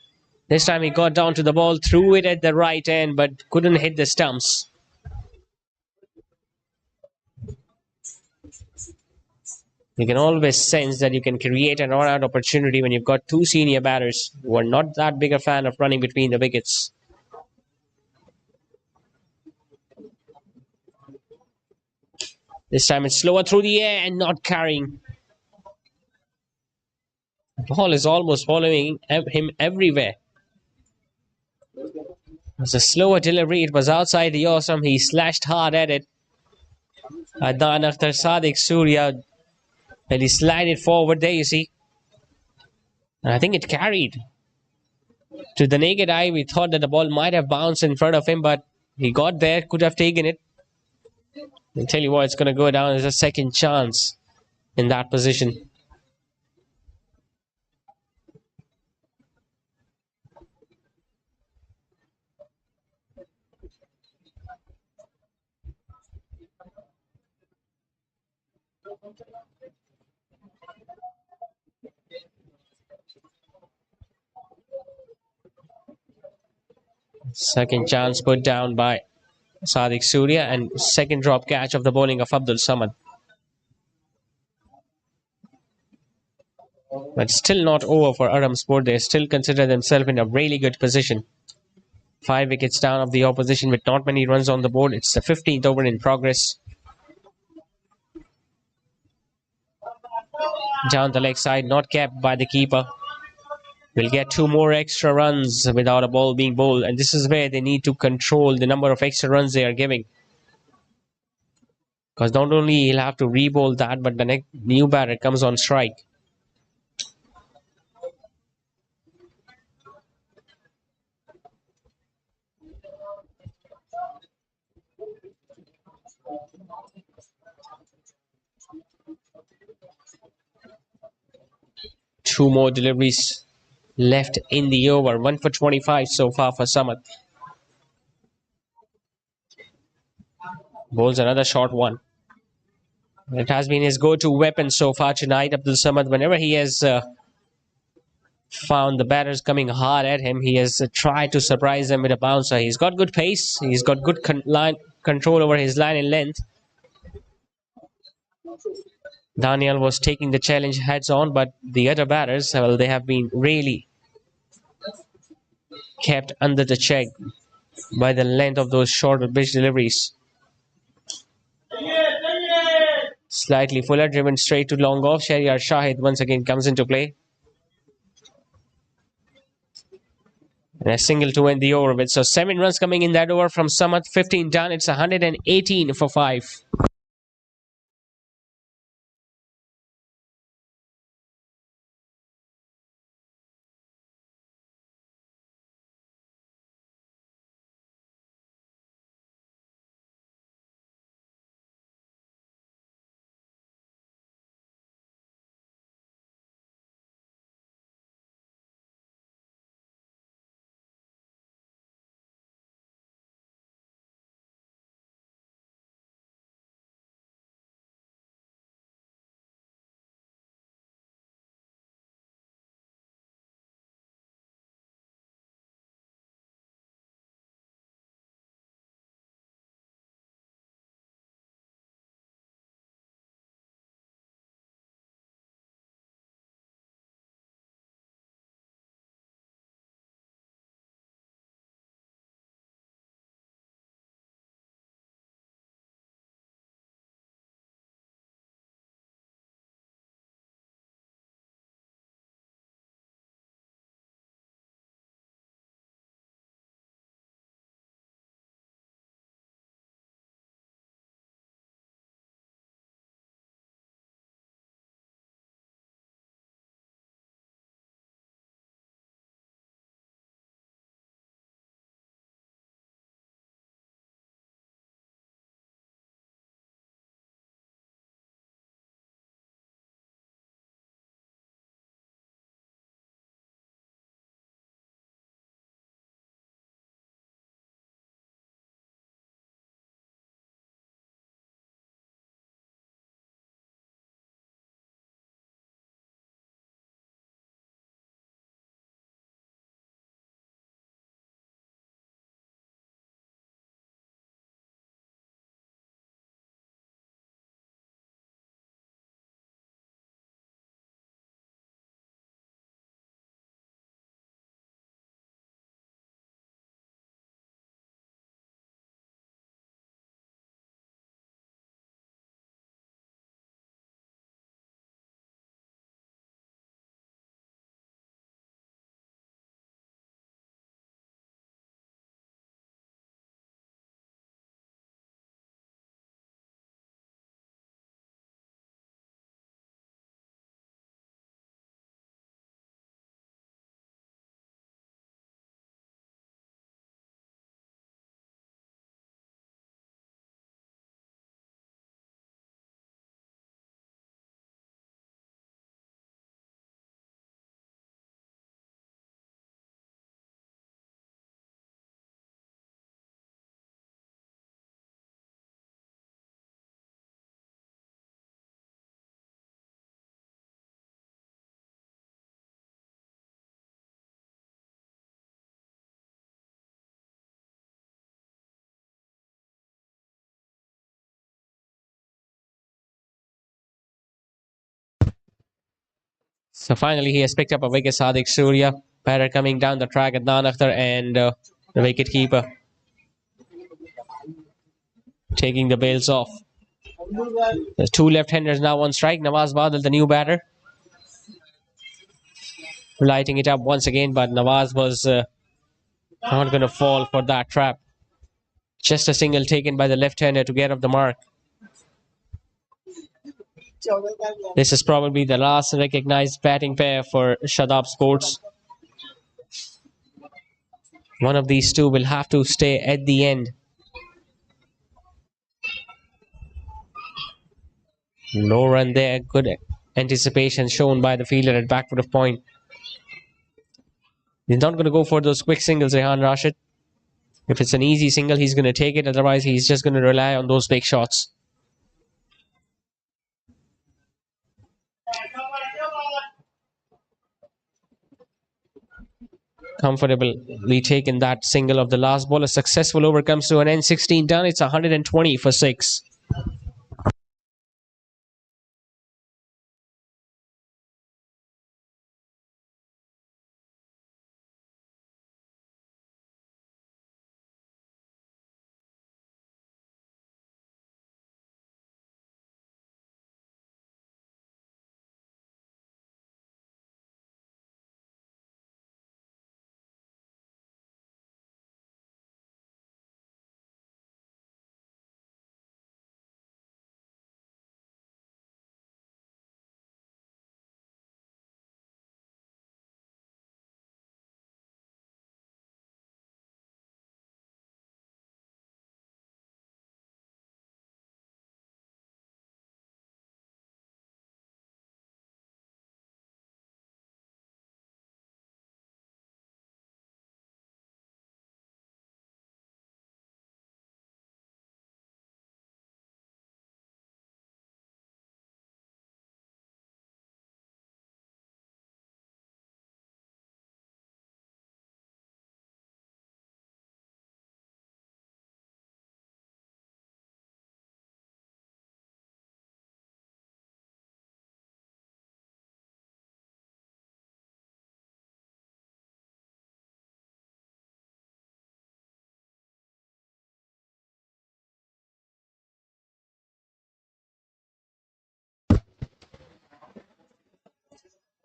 This time he got down to the ball, threw it at the right end, but couldn't hit the stumps. You can always sense that you can create an run-out opportunity when you've got two senior batters who are not that big a fan of running between the wickets. This time it's slower through the air and not carrying. The ball is almost following him everywhere. It was a slower delivery. It was outside the awesome. He slashed hard at it. Adnan Akhtar Sadiq Surya, and he slid forward there, you see. And I think it carried. To the naked eye, we thought that the ball might have bounced in front of him, but he got there, could have taken it. I'll tell you what, it's going to go down as a second chance in that position. Second chance put down by Sadiq Surya and second drop catch of the bowling of Abdul Samad. But still not over for Arham Sport. They still consider themselves in a really good position. 5 wickets down of the opposition with not many runs on the board. It's the 15th over in progress. Down the leg side, not kept by the keeper. Will get 2 more extra runs without a ball being bowled. And this is where they need to control the number of extra runs they are giving. Because not only he'll have to re-bowl that, but the next new batter comes on strike. Two more deliveries left in the over. 1 for 25 so far for Samad. Bowls another short one. It has been his go-to weapon so far tonight, Abdul Samad. Whenever he has found the batters coming hard at him, he has tried to surprise them with a bouncer. He's got good pace. He's got good control over his line and length. Daniel was taking the challenge heads on, but the other batters, well, they have been really kept under the check by the length of those short pitch deliveries. Slightly fuller, driven straight to long off. Shahryar Shahid once again comes into play. And a single to end the over with. So 7 runs coming in that over from Samad. 15 done. It's 118 for 5. So finally, he has picked up a wicket. Sadiq Surya, batter coming down the track at Adnan Akhtar, and the wicket keeper taking the bails off. There's two left-handers now on strike. Nawaz Badal, the new batter, lighting it up once again, but Nawaz was not going to fall for that trap. Just a single taken by the left-hander to get off the mark. This is probably the last recognized batting pair for Shadab Sports. One of these two will have to stay at the end. No run there. Good anticipation shown by the fielder at back foot of point. He's not going to go for those quick singles, Rehan Rashid. If it's an easy single, he's going to take it. Otherwise, he's just going to rely on those big shots. Comfortably taken that single of the last ball. A successful over comes to an end. 16 done. It's 120 for 6.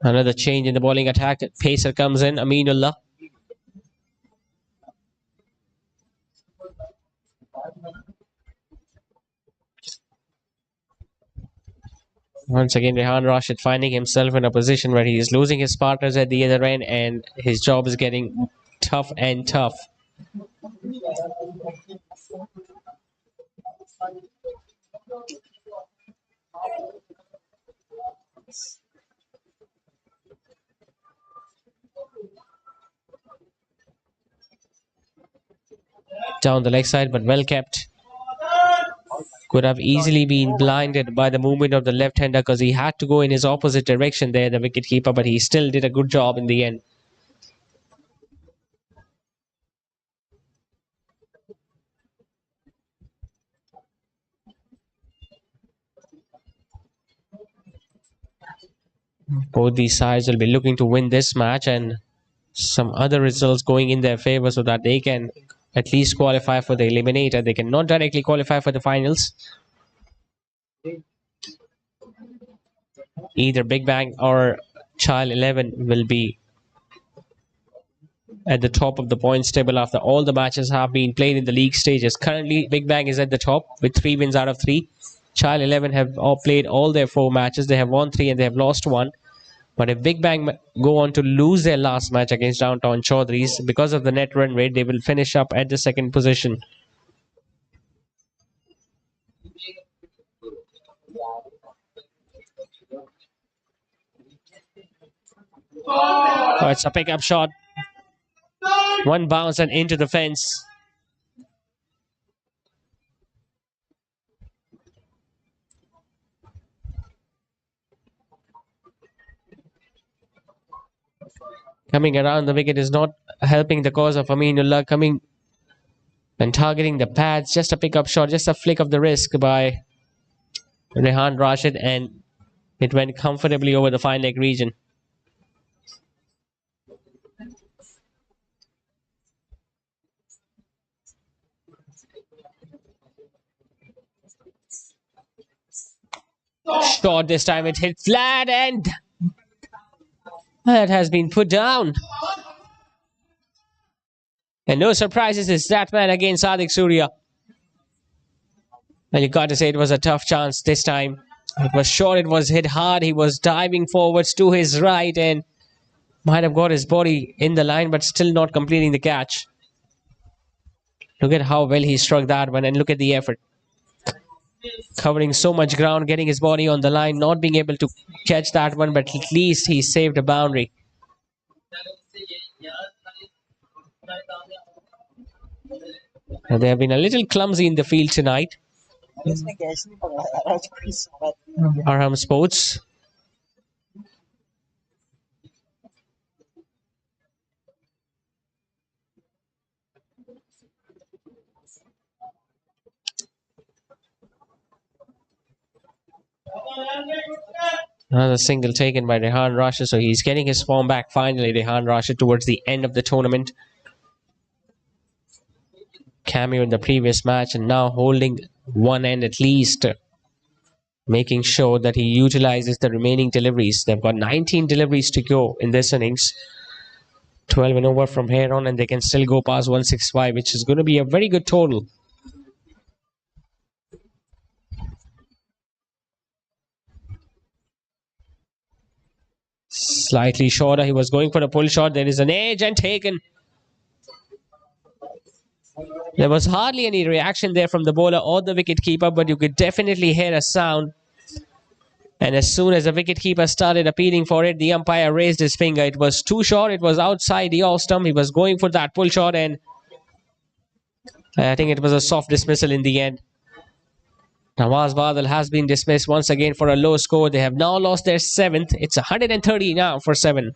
Another change in the bowling attack. Pacer comes in. Aminullah. Once again, Rehan Rashid finding himself in a position where he is losing his partners at the other end, and his job is getting tough and tough. Down the leg side, but well kept. Could have easily been blinded by the movement of the left-hander because he had to go in his opposite direction there, the wicket-keeper, but he still did a good job in the end. Both these sides will be looking to win this match and some other results going in their favor so that they can at least qualify for the eliminator. They cannot directly qualify for the finals. Either Big Bang or Child 11 will be at the top of the points table after all the matches have been played in the league stages. Currently, Big Bang is at the top with 3 wins out of 3. Child 11 have all played all their 4 matches. They have won 3 and they have lost 1. But if Big Bang go on to lose their last match against Downtown Chaudhry's, because of the net run rate, they will finish up at the second position. Oh, it's a pickup shot. One bounce and into the fence. Coming around the wicket is not helping the cause of Aminullah. Coming and targeting the pads. Just a pickup shot, just a flick of the wrist by Rehan Rashid, and it went comfortably over the fine leg region. Short this time, it hit flat and that has been put down. And no surprises, it's that man again, Sadiq Surya. And you got to say it was a tough chance this time. It was short, it was hit hard. He was diving forwards to his right and might have got his body in the line, but still not completing the catch. Look at how well he struck that one and look at the effort. Covering so much ground, getting his body on the line, not being able to catch that one, but at least he saved a boundary. And they have been a little clumsy in the field tonight. Arham Sports. Another single taken by Rehan Rashid, so he's getting his form back finally, Rehan Rashid, towards the end of the tournament. Cameo in the previous match and now holding one end at least, making sure that he utilizes the remaining deliveries. They've got 19 deliveries to go in this innings. 12 and over from here on, and they can still go past 165, which is going to be a very good total. Slightly shorter. He was going for a pull shot. There is an edge and taken. There was hardly any reaction there from the bowler or the wicketkeeper, but you could definitely hear a sound. And as soon as the wicketkeeper started appealing for it, the umpire raised his finger. It was too short. It was outside the off stump. He was going for that pull shot, and I think it was a soft dismissal in the end. Nawaz Badal has been dismissed once again for a low score. They have now lost their seventh. It's 130 now for 7.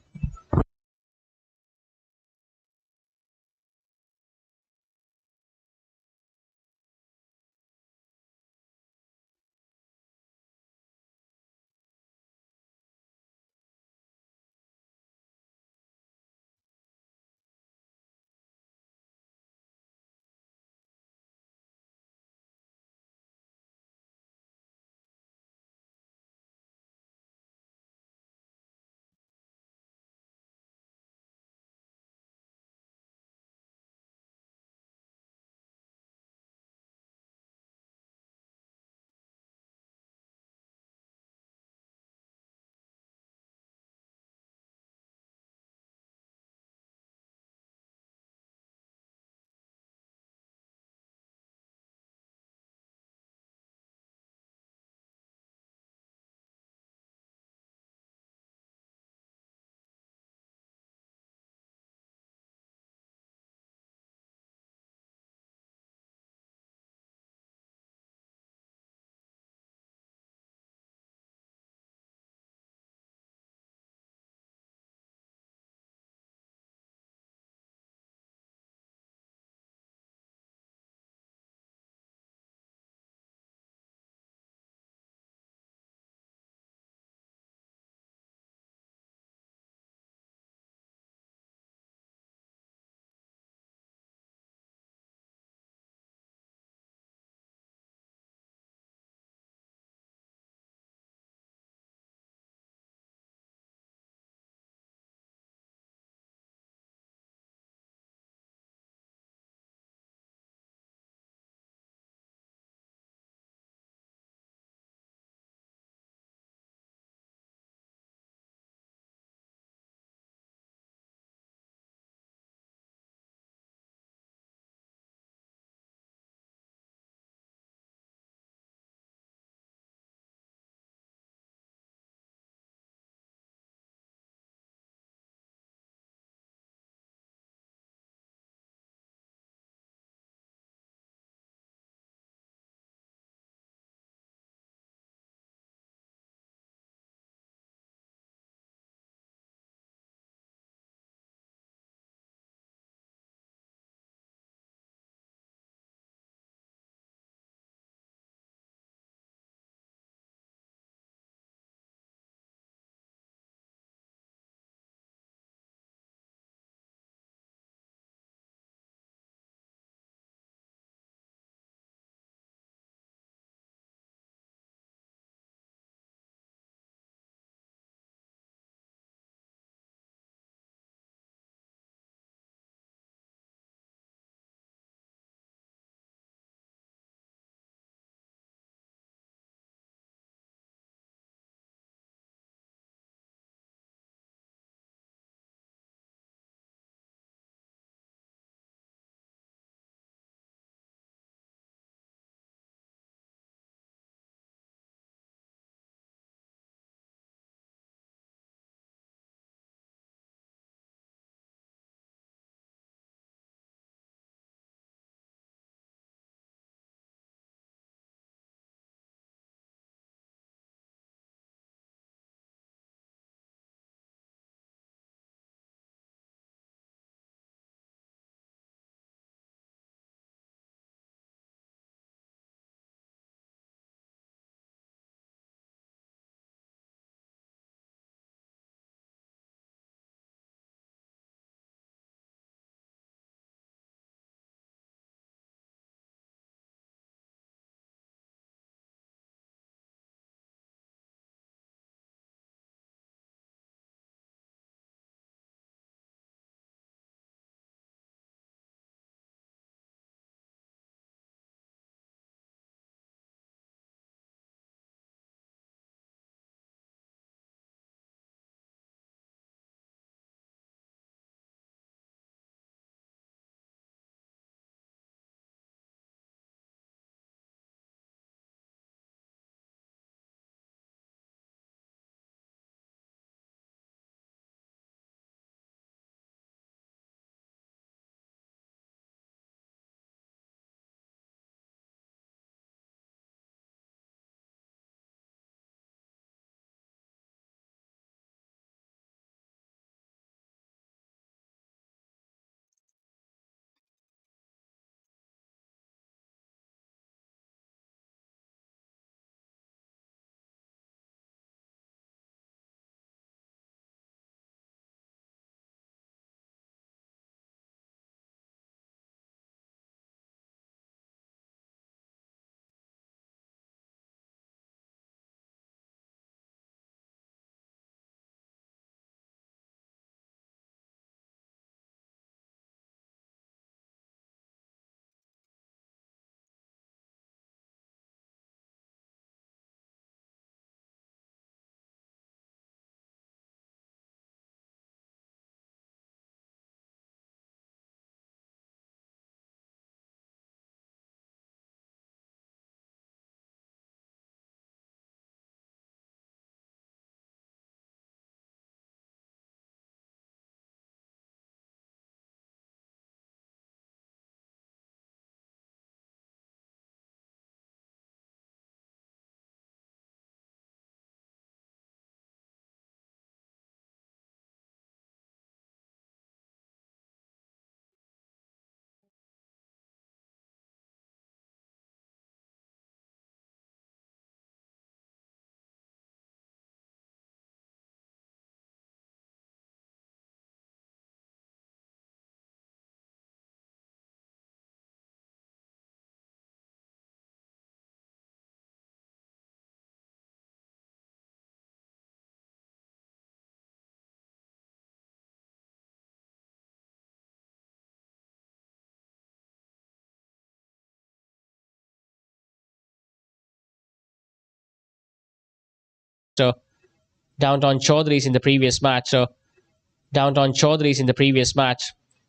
Downtown Chaudhry's in the previous match.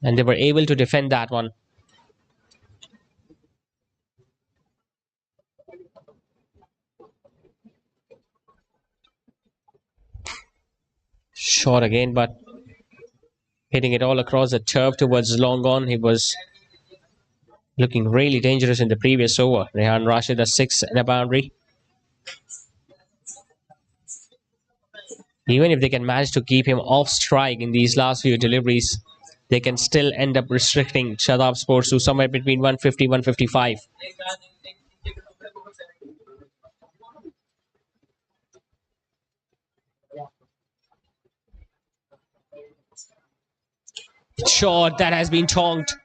And they were able to defend that one. Shot again, but hitting it all across the turf towards long on. He was looking really dangerous in the previous over. Rehan Rashid a 6 and a boundary. Even if they can manage to keep him off strike in these last few deliveries, they can still end up restricting Shadab Sports to somewhere between 150 155. Shot that has been tonked.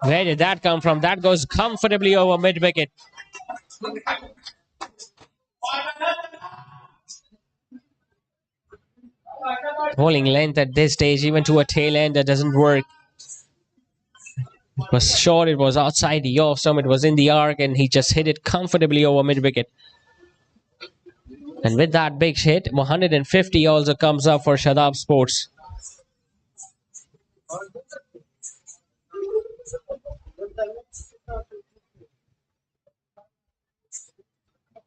Where did that come from? That goes comfortably over mid-wicket. Bowling length at this stage, even to a tail end, that doesn't work. It was short, it was outside the off stump, it was in the arc, and he just hit it comfortably over mid-wicket. And with that big hit, 150 also comes up for Shadab Sports.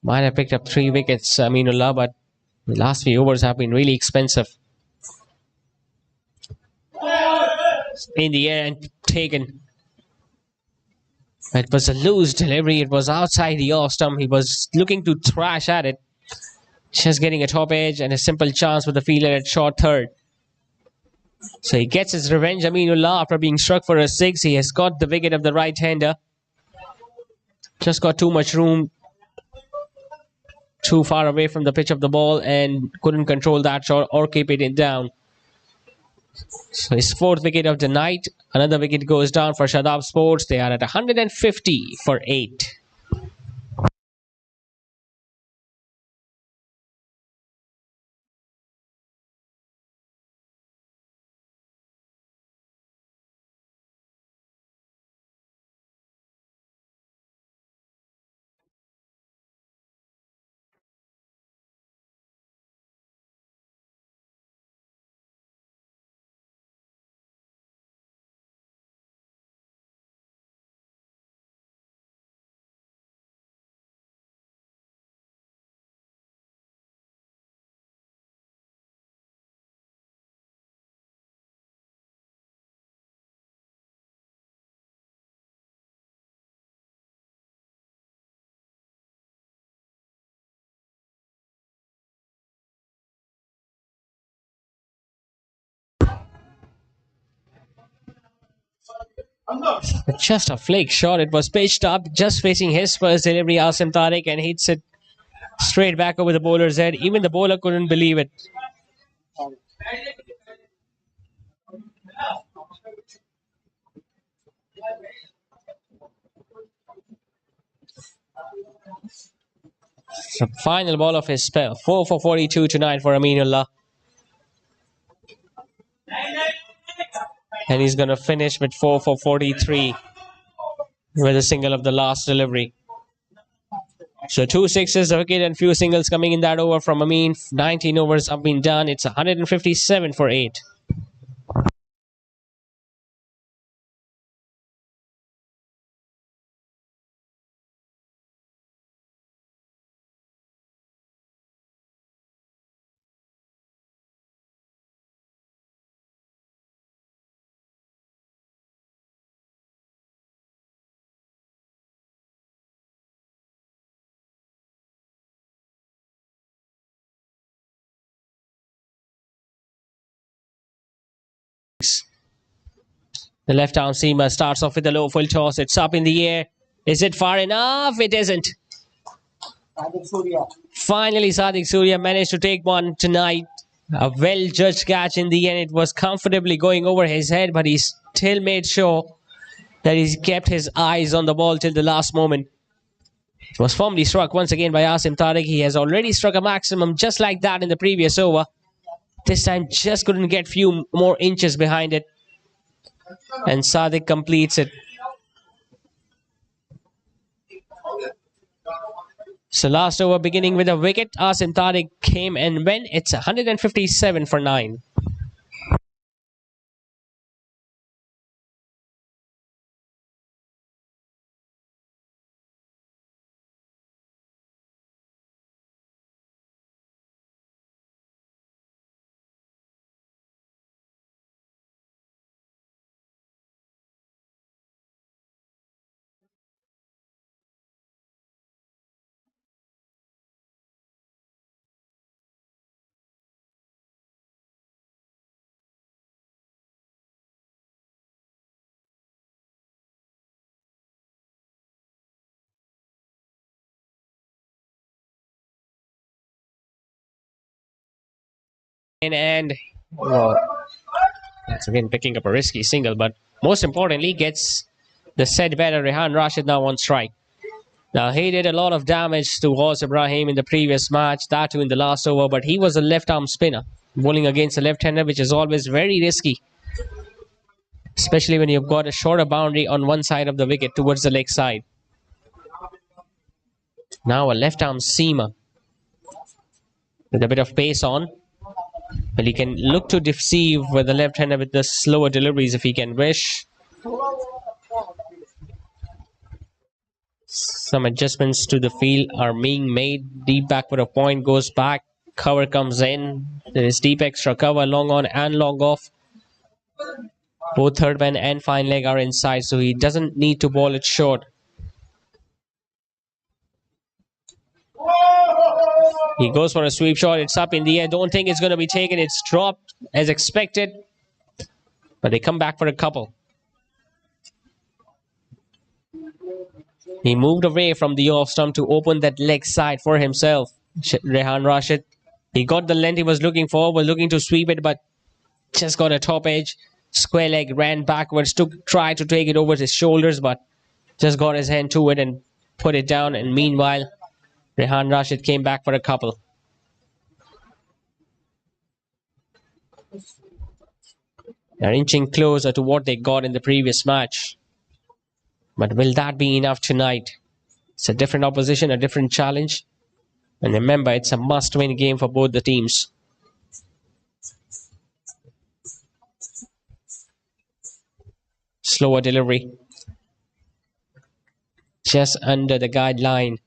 Might have picked up 3 wickets, Aminullah, but the last few overs have been really expensive. In the air and taken. It was a loose delivery. It was outside the off stump. He was looking to thrash at it. Just getting a top edge and a simple chance with the fielder at short third. So he gets his revenge, Aminullah, after being struck for a 6. He has got the wicket of the right-hander. Just got too much room. Too far away from the pitch of the ball and couldn't control that shot or keep it down. So his 4th wicket of the night. Another wicket goes down for Shadab Sports. They are at 150 for 8. Just a flake shot. It was pitched up, just facing his first delivery, Asim Tariq, and hits it straight back over the bowler's head. Even the bowler couldn't believe it. The final ball of his spell. 4 for 42 tonight for Aminullah. And he's going to finish with 4 for 43 with a single of the last delivery. So 2 sixes, a wicket, and few singles coming in that over from Amin. 19 overs have been done. It's 157 for 8. The left arm seamer starts off with a low full toss. It's up in the air. Is it far enough? It isn't. Finally, Sadiq Surya managed to take one tonight. A well-judged catch in the end. It was comfortably going over his head, but he still made sure that he kept his eyes on the ball till the last moment. It was firmly struck once again by Asim Tariq. He has already struck a maximum just like that in the previous over. This time just couldn't get few more inches behind it. And Sadiq completes it. So last over beginning with a wicket. Asim Tariq came and went. It's 157 for 9. And well, once again picking up a risky single, but most importantly gets the set batter Rehan Rashid now on strike. Now he did a lot of damage to Ghaus Ibrahim in the previous match, that too in the last over, but he was a left arm spinner bowling against a left-hander, which is always very risky, especially when you've got a shorter boundary on one side of the wicket towards the leg side. Now a left arm seamer with a bit of pace on. Well, he can look to deceive with the left-hander with the slower deliveries if he can wish. Some adjustments to the field are being made. Deep backward of point goes back. Cover comes in. There is deep extra cover, long on and long off. Both third man and fine leg are inside, so he doesn't need to bowl it short. He goes for a sweep shot. It's up in the air. Don't think it's going to be taken. It's dropped as expected. But they come back for a couple. He moved away from the off stump to open that leg side for himself. Rehan Rashid. He got the length he was looking for. Was looking to sweep it, but just got a top edge. Square leg ran backwards. Tried to take it over his shoulders, but just got his hand to it and put it down. And meanwhile, Rehan Rashid came back for a couple. They're inching closer to what they got in the previous match. But will that be enough tonight? It's a different opposition, a different challenge. And remember, it's a must-win game for both the teams. Slower delivery. Just under the guideline.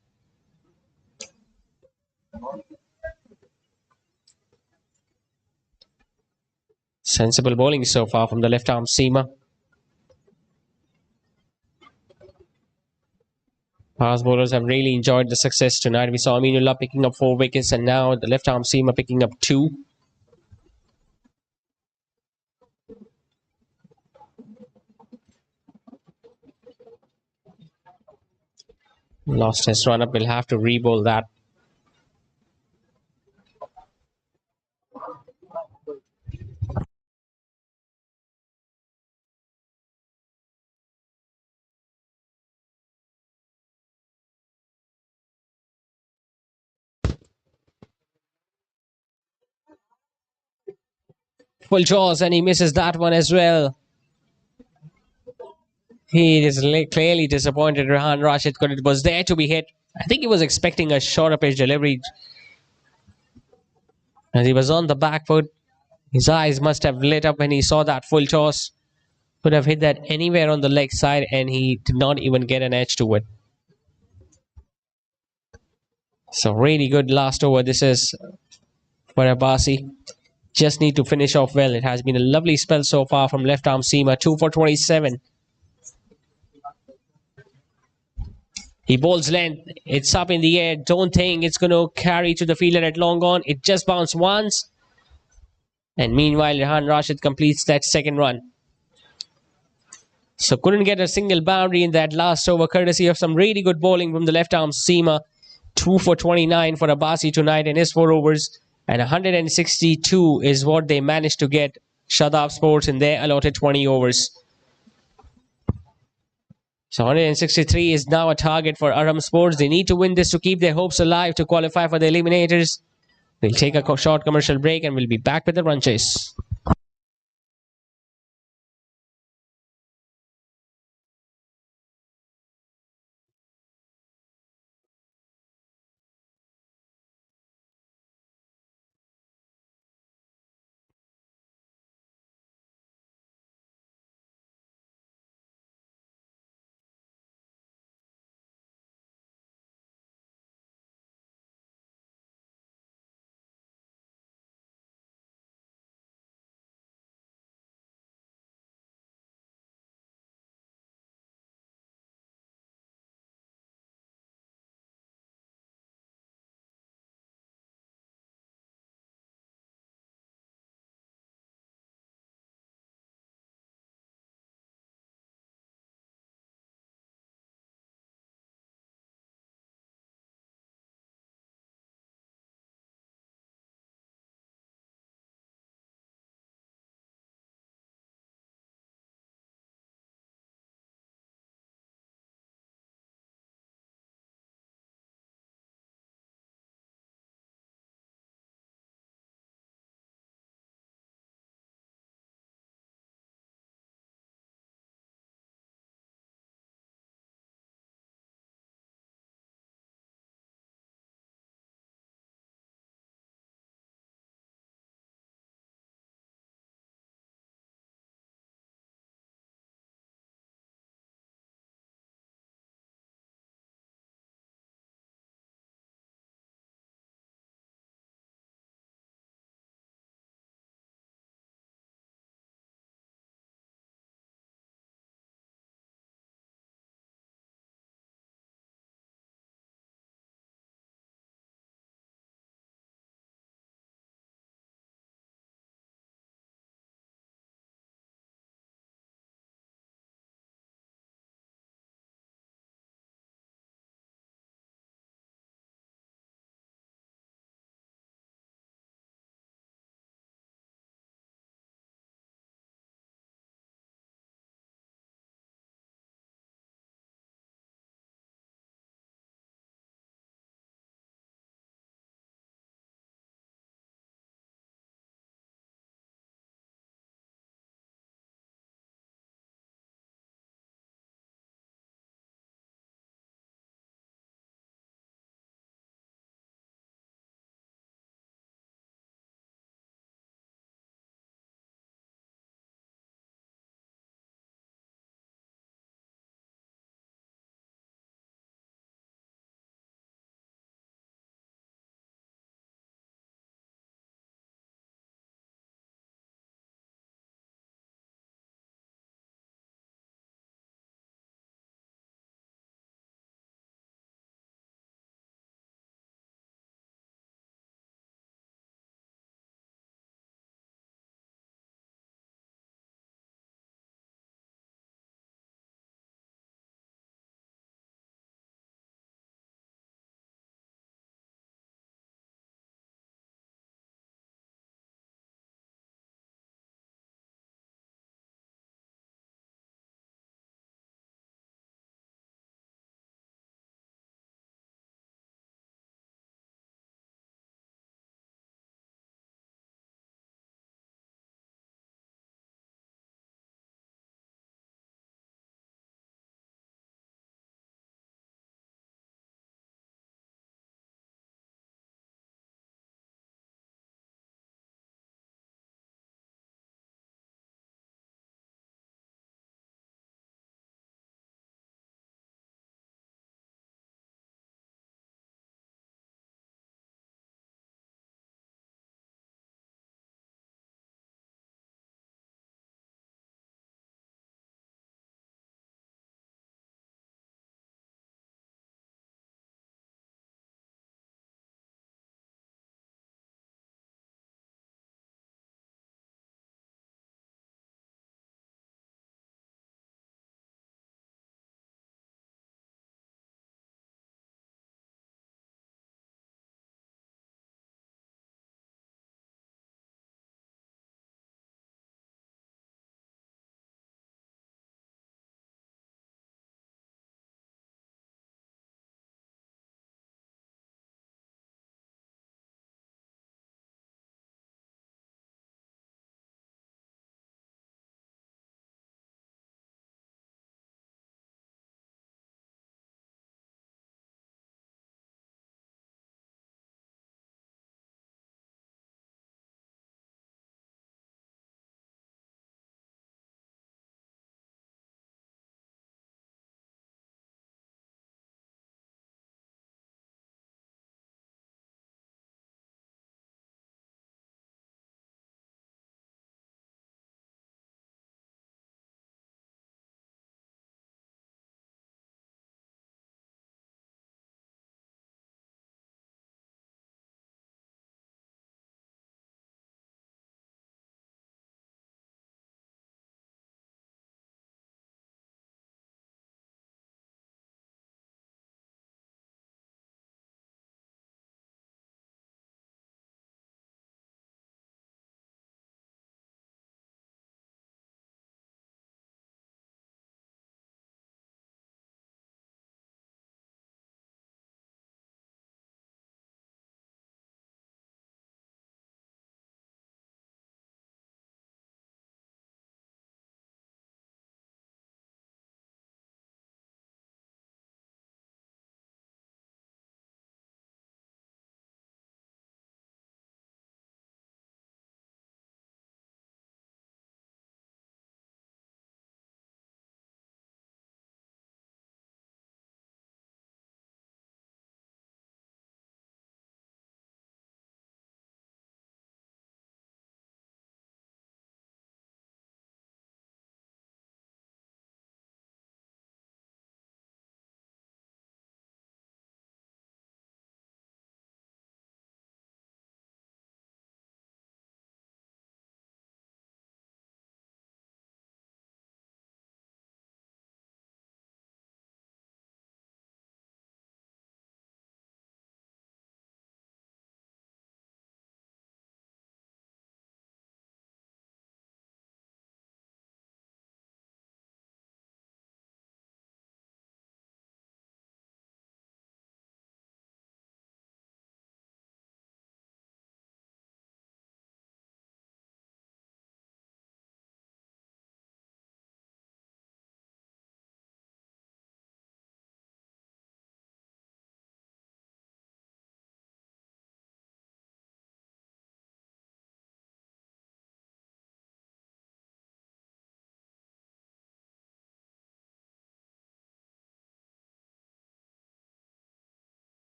Sensible bowling so far from the left-arm seamer. Fast bowlers have really enjoyed the success tonight. We saw Aminullah picking up 4 wickets and now the left-arm seamer picking up 2. Lost his run-up. Will have to re-bowl that. Full jaws and he misses that one as well. He is clearly disappointed, Rehan Rashid, because it was there to be hit. I think he was expecting a shorter pitch delivery. As he was on the back foot, his eyes must have lit up when he saw that full toss. Could have hit that anywhere on the leg side and he did not even get an edge to it. So really good last over. This is for Abbasi. Just need to finish off well. It has been a lovely spell so far from left arm seamer. 2 for 27. He bowls length. It's up in the air. Don't think it's going to carry to the fielder at long on. It just bounced once. And meanwhile, Rehan Rashid completes that second run. So couldn't get a single boundary in that last over, courtesy of some really good bowling from the left arm seamer. 2 for 29 for Abbasi tonight in his 4 overs. And 162 is what they managed to get Shadab Sports in their allotted 20 overs. So 163 is now a target for Arham Sports. They need to win this to keep their hopes alive to qualify for the eliminators. We'll take a short commercial break and we'll be back with the run chase.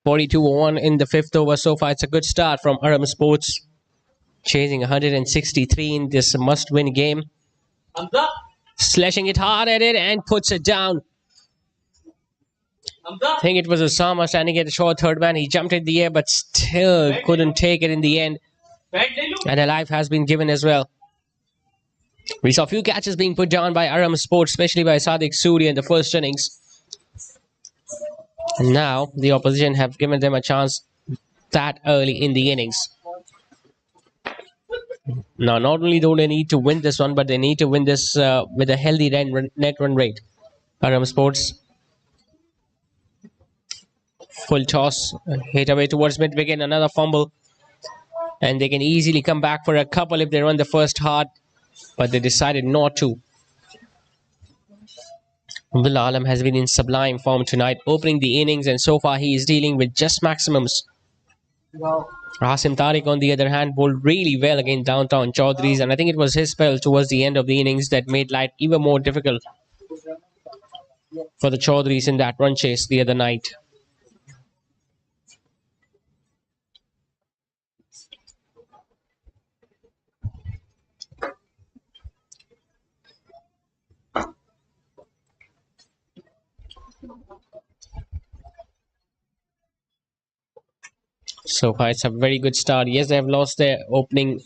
42-1 in the fifth over so far. It's a good start from Arham Sports, chasing 163 in this must-win game. Slashing it hard at it and puts it down. I think it was Osama standing at a short third man. He jumped in the air but still couldn't take it in the end. And a life has been given as well. We saw a few catches being put down by Arham Sports, especially by Sadiq Suri in the first innings. And now the opposition have given them a chance that early in the innings. Now, not only do they need to win this one, but they need to win this with a healthy net run rate. Arham Sports, full toss, hit away towards mid wicket, another fumble. And they can easily come back for a couple if they run the first hard, but they decided not to. Will Alam has been in sublime form tonight, opening the innings, and so far he is dealing with just maximums. Asim Tariq, on the other hand, bowled really well against Downtown Chaudhry's, and I think it was his spell towards the end of the innings that made life even more difficult for the Chaudhry's in that run chase the other night. So far, it's a very good start. Yes, they have lost their opening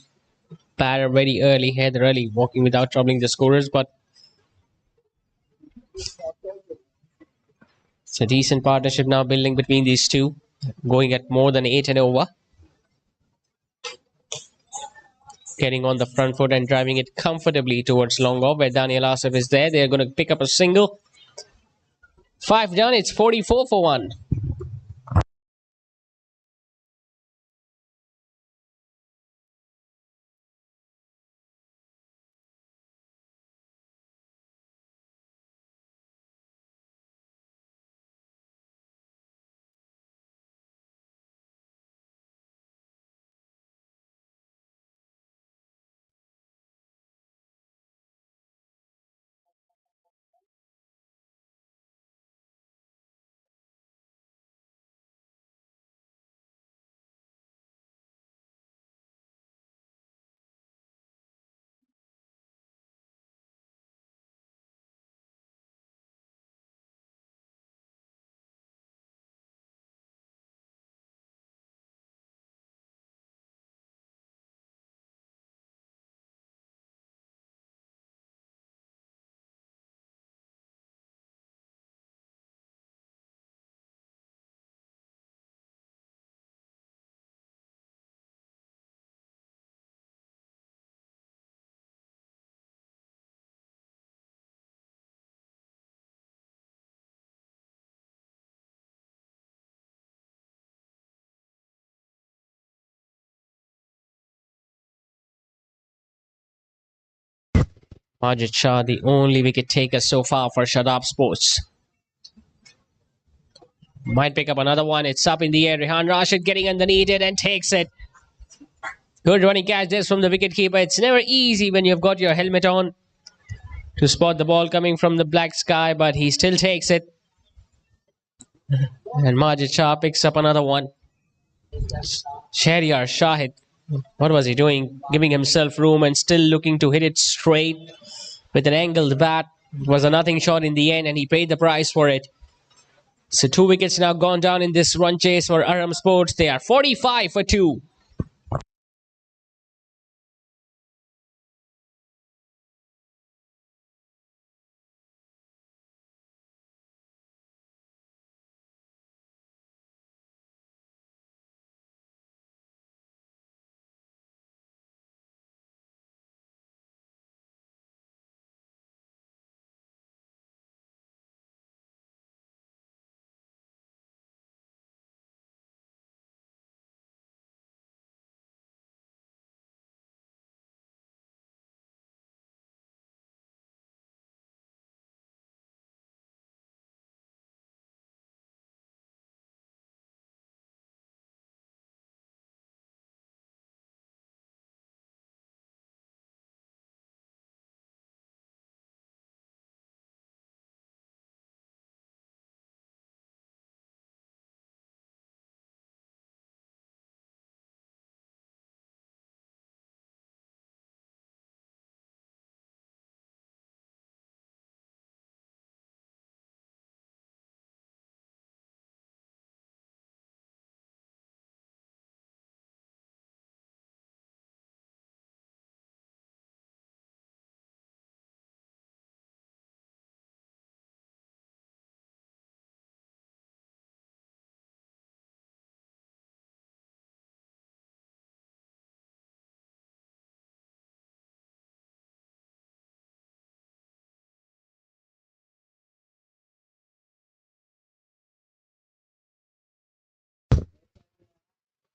batter very early, Heather early, walking without troubling the scorers, but it's a decent partnership now building between these two, going at more than 8 and over. Getting on the front foot and driving it comfortably towards long off where Daniel Asif is there. They're going to pick up a single. 5 done, it's 44 for 1. Majid Shah, the only wicket taker so far for Shadab Sports. Might pick up another one. It's up in the air. Rehan Rashid getting underneath it and takes it. Good running catch this from the wicketkeeper. It's never easy when you've got your helmet on to spot the ball coming from the black sky, but he still takes it. And Majid Shah picks up another one. Shahryar Shahid, what was he doing? Giving himself room and still looking to hit it straight with an angled bat. It was a nothing shot in the end, and he paid the price for it. So 2 wickets now gone down in this run chase for Arham Sports. They are 45 for 2.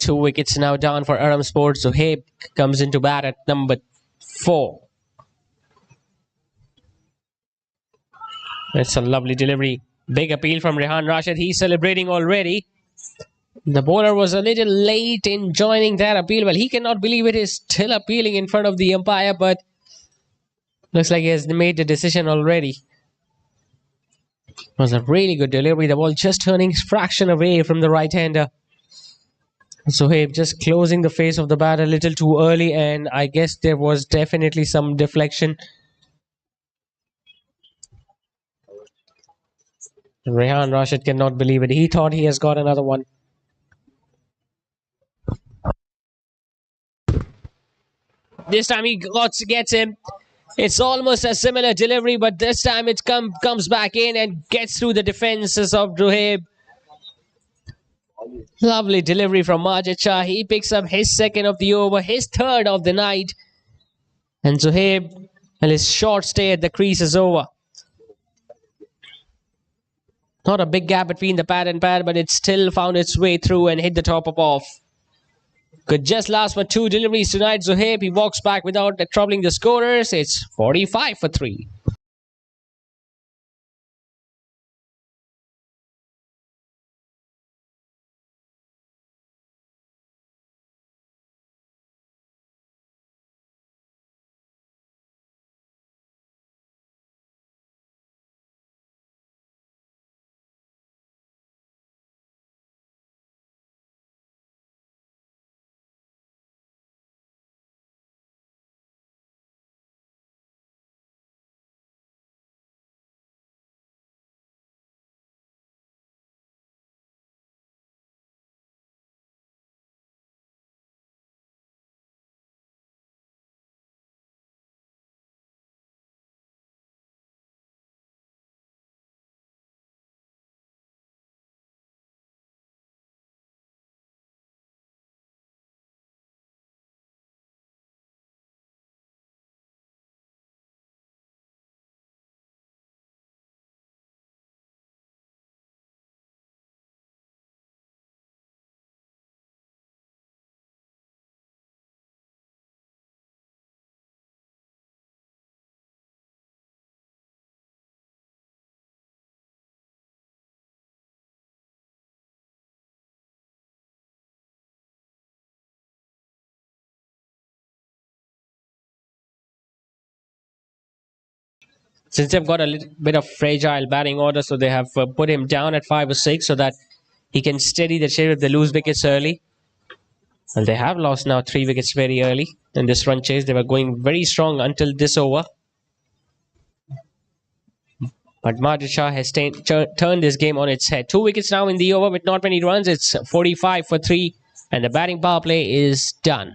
2 wickets now down for Arham Sports. Zohaib comes into bat at number 4. It's a lovely delivery. Big appeal from Rehan Rashid. He's celebrating already. The bowler was a little late in joining that appeal. Well, he cannot believe it is still appealing in front of the umpire, but looks like he has made the decision already. It was a really good delivery. The ball just turning fraction away from the right-hander. Zohaib just closing the face of the bat a little too early, and I guess there was definitely some deflection. Rehan Rashid cannot believe it. He thought he has got another one. This time he gets him. It's almost a similar delivery, but this time it comes back in and gets through the defenses of Zohaib. Lovely delivery from Majid Shah. He picks up his second of the over, his third of the night. And Zohaib, well, his short stay at the crease is over. Not a big gap between the pad and pad, but it still found its way through and hit the top of off. Could just last for 2 deliveries tonight. Zohaib, he walks back without troubling the scorers. It's 45 for 3. Since they've got a little bit of fragile batting order, so they have put him down at 5 or 6 so that he can steady the shade if they lose wickets early. And they have lost now 3 wickets very early in this run chase. They were going very strong until this over. But Majid Shah has turned this game on its head. 2 wickets now in the over with not many runs. It's 45 for 3. And the batting power play is done.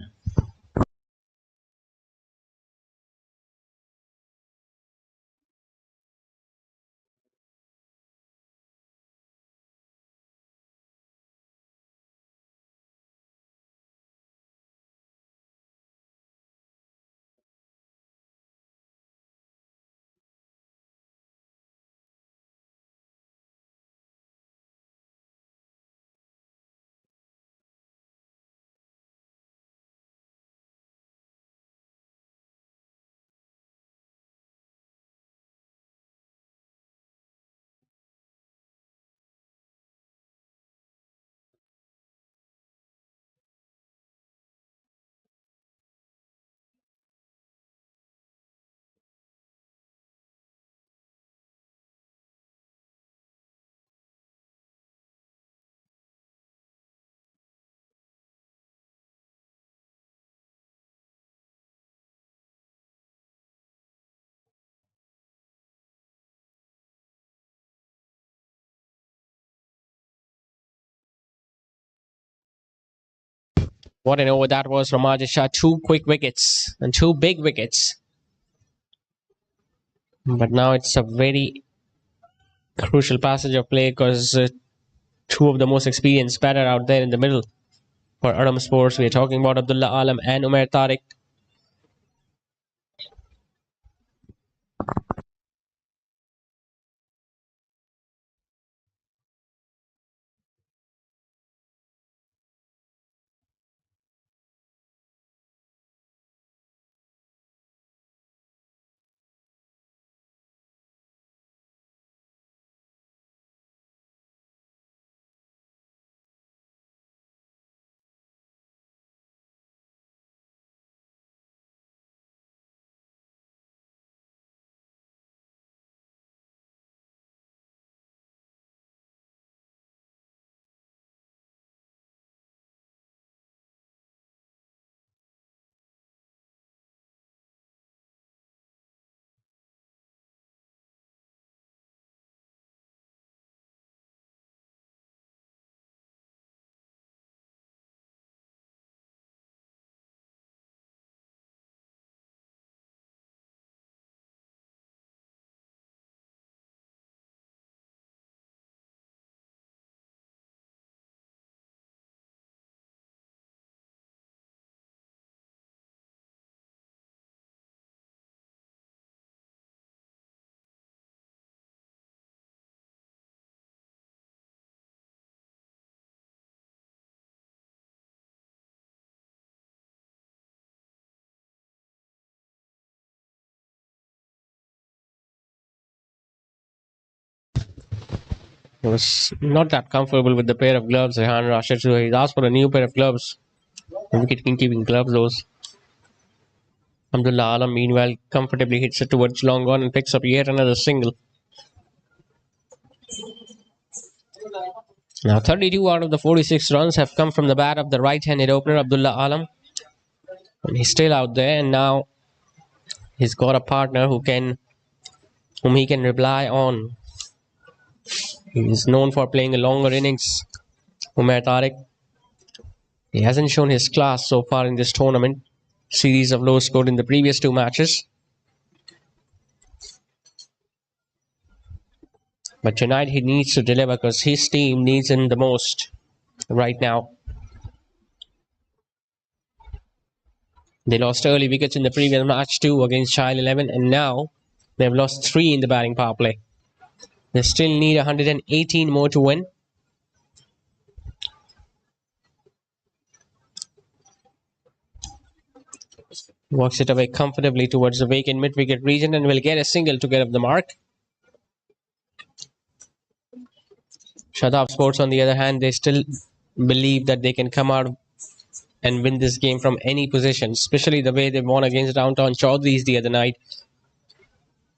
What an over that was from Majid Shah. 2 quick wickets and 2 big wickets. But now it's a very crucial passage of play because 2 of the most experienced batter out there in the middle for Arham Sports. We're talking about Abdullah Alam and Umair Tariq. He was not that comfortable with the pair of gloves Rehan Rashid, so he asked for a new pair of gloves. Wicket keeping gloves, those. Abdullah Alam, meanwhile, comfortably hits it towards long on and picks up yet another single. Now, 32 out of the 46 runs have come from the bat of the right-handed opener, Abdullah Alam. And he's still out there, and now he's got a partner whom he can rely on. He is known for playing a longer innings, Umair Tariq. He hasn't shown his class so far in this tournament. Series of lows scored in the previous two matches. But tonight he needs to deliver because his team needs him the most right now. They lost early wickets in the previous match too against Child 11, and now they've lost 3 in the batting power play. They still need 118 more to win. Works it away comfortably towards the vacant mid-wicket region and will get a single to get up the mark. Shadab Sports, on the other hand, they still believe that they can come out and win this game from any position, especially the way they won against Downtown Chaudhry's the other night.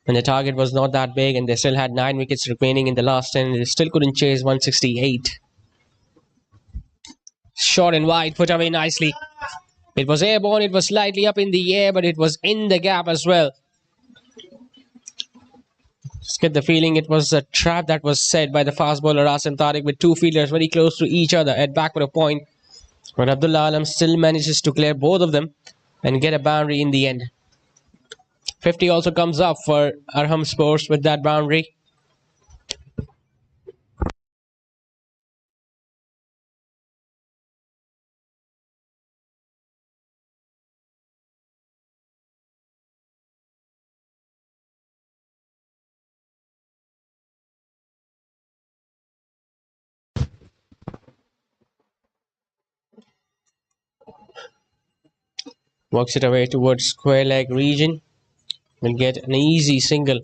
And the target was not that big, and they still had 9 wickets remaining in the last 10. They still couldn't chase 168. Short and wide, put away nicely. It was airborne, it was slightly up in the air, but it was in the gap as well. Just get the feeling it was a trap that was set by the fast bowler Asim Tariq with 2 fielders very close to each other at backward of point. But Abdullah Alam still manages to clear both of them and get a boundary in the end. 50 also comes up for Arham Sports with that boundary. Works it away towards square leg region. Will get an easy single.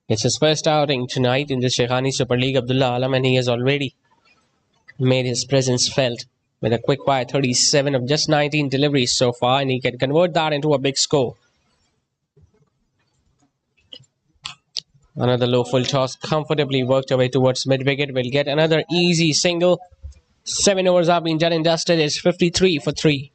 It's his first outing tonight in the Shaikhani Super League, Abdullah Alam, and he has already made his presence felt with a quick fire 37 of just 19 deliveries so far, and he can convert that into a big score. Another low full toss comfortably worked away towards mid-wicket. Will get another easy single. 7 overs have been done and dusted. It's 53 for 3.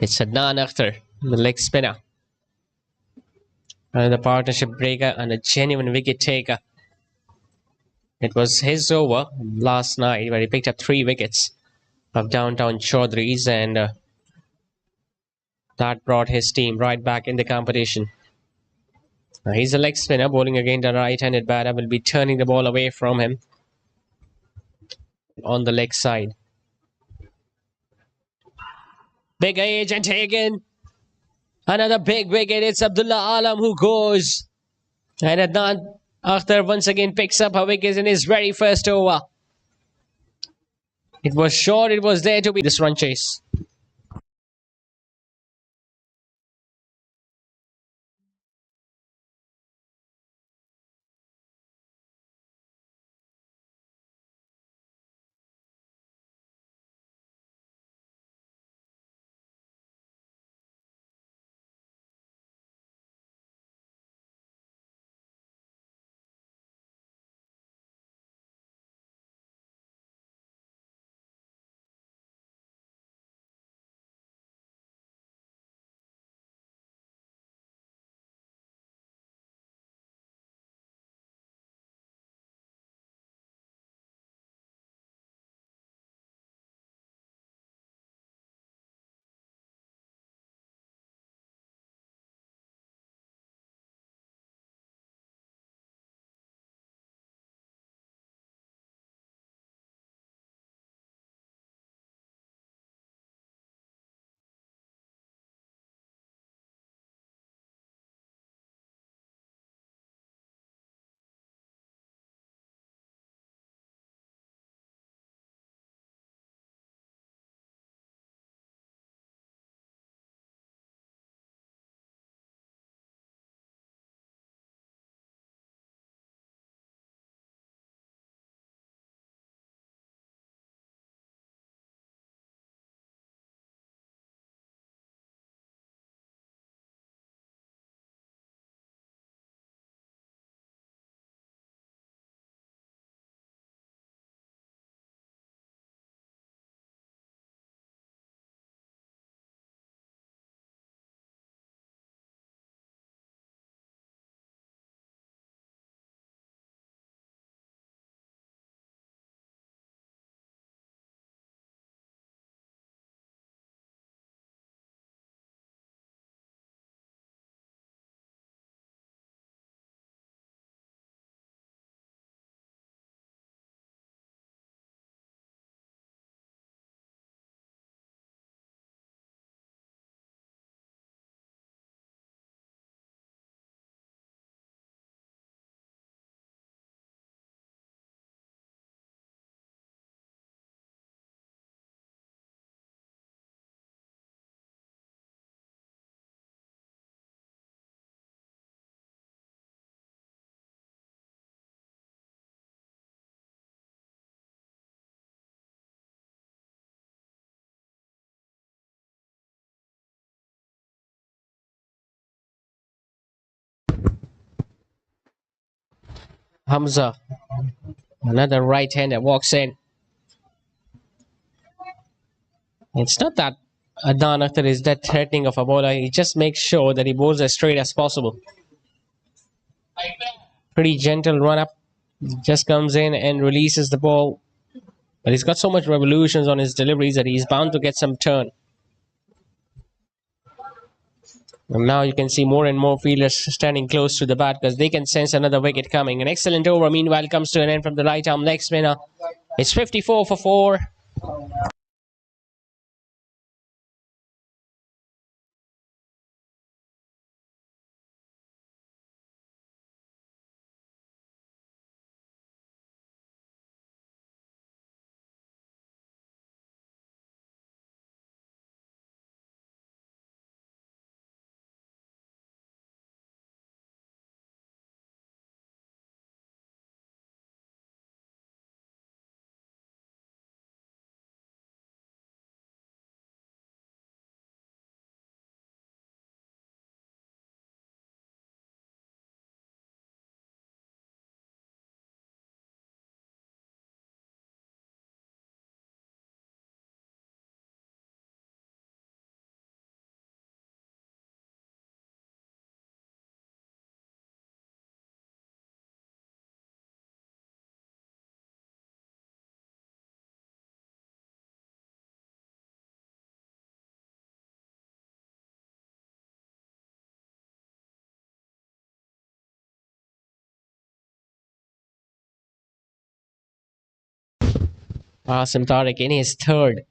It's Adnan Akhtar, the leg spinner. Another partnership breaker and a genuine wicket taker. It was his over last night where he picked up 3 wickets. of downtown Chaudhry's, and that brought his team right back in the competition. He's a leg spinner bowling against a right-handed batter. Will be turning the ball away from him on the leg side. Big age and taken. Another big wicket. It's Abdullah Alam who goes. And Adnan Akhtar once again picks up her wickets in his very first over. It was short. It was there to be this run chase. Hamza, another right-hander, walks in. It's not that Adnan Akhtar is that threatening of a bowler. He just makes sure that he bowls as straight as possible. Pretty gentle run up. Just comes in and releases the ball. But he's got so much revolutions on his deliveries that he's bound to get some turn. And now you can see more and more fielders standing close to the bat because they can sense another wicket coming. An excellent over, meanwhile, comes to an end from the right arm leg spinner. It's 54 for 4. Asim Tariq in his third.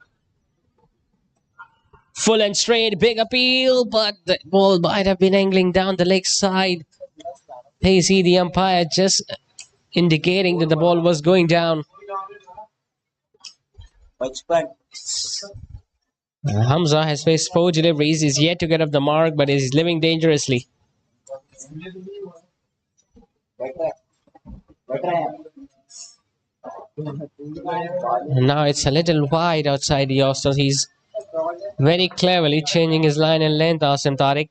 Full and straight, big appeal, but the ball might have been angling down the leg side. You see the umpire just indicating that the ball was going down. Hamza has faced 4 deliveries. He's yet to get off the mark, but is living dangerously. Now it's a little wide outside the off, so he's very cleverly changing his line and length, Asim Tariq.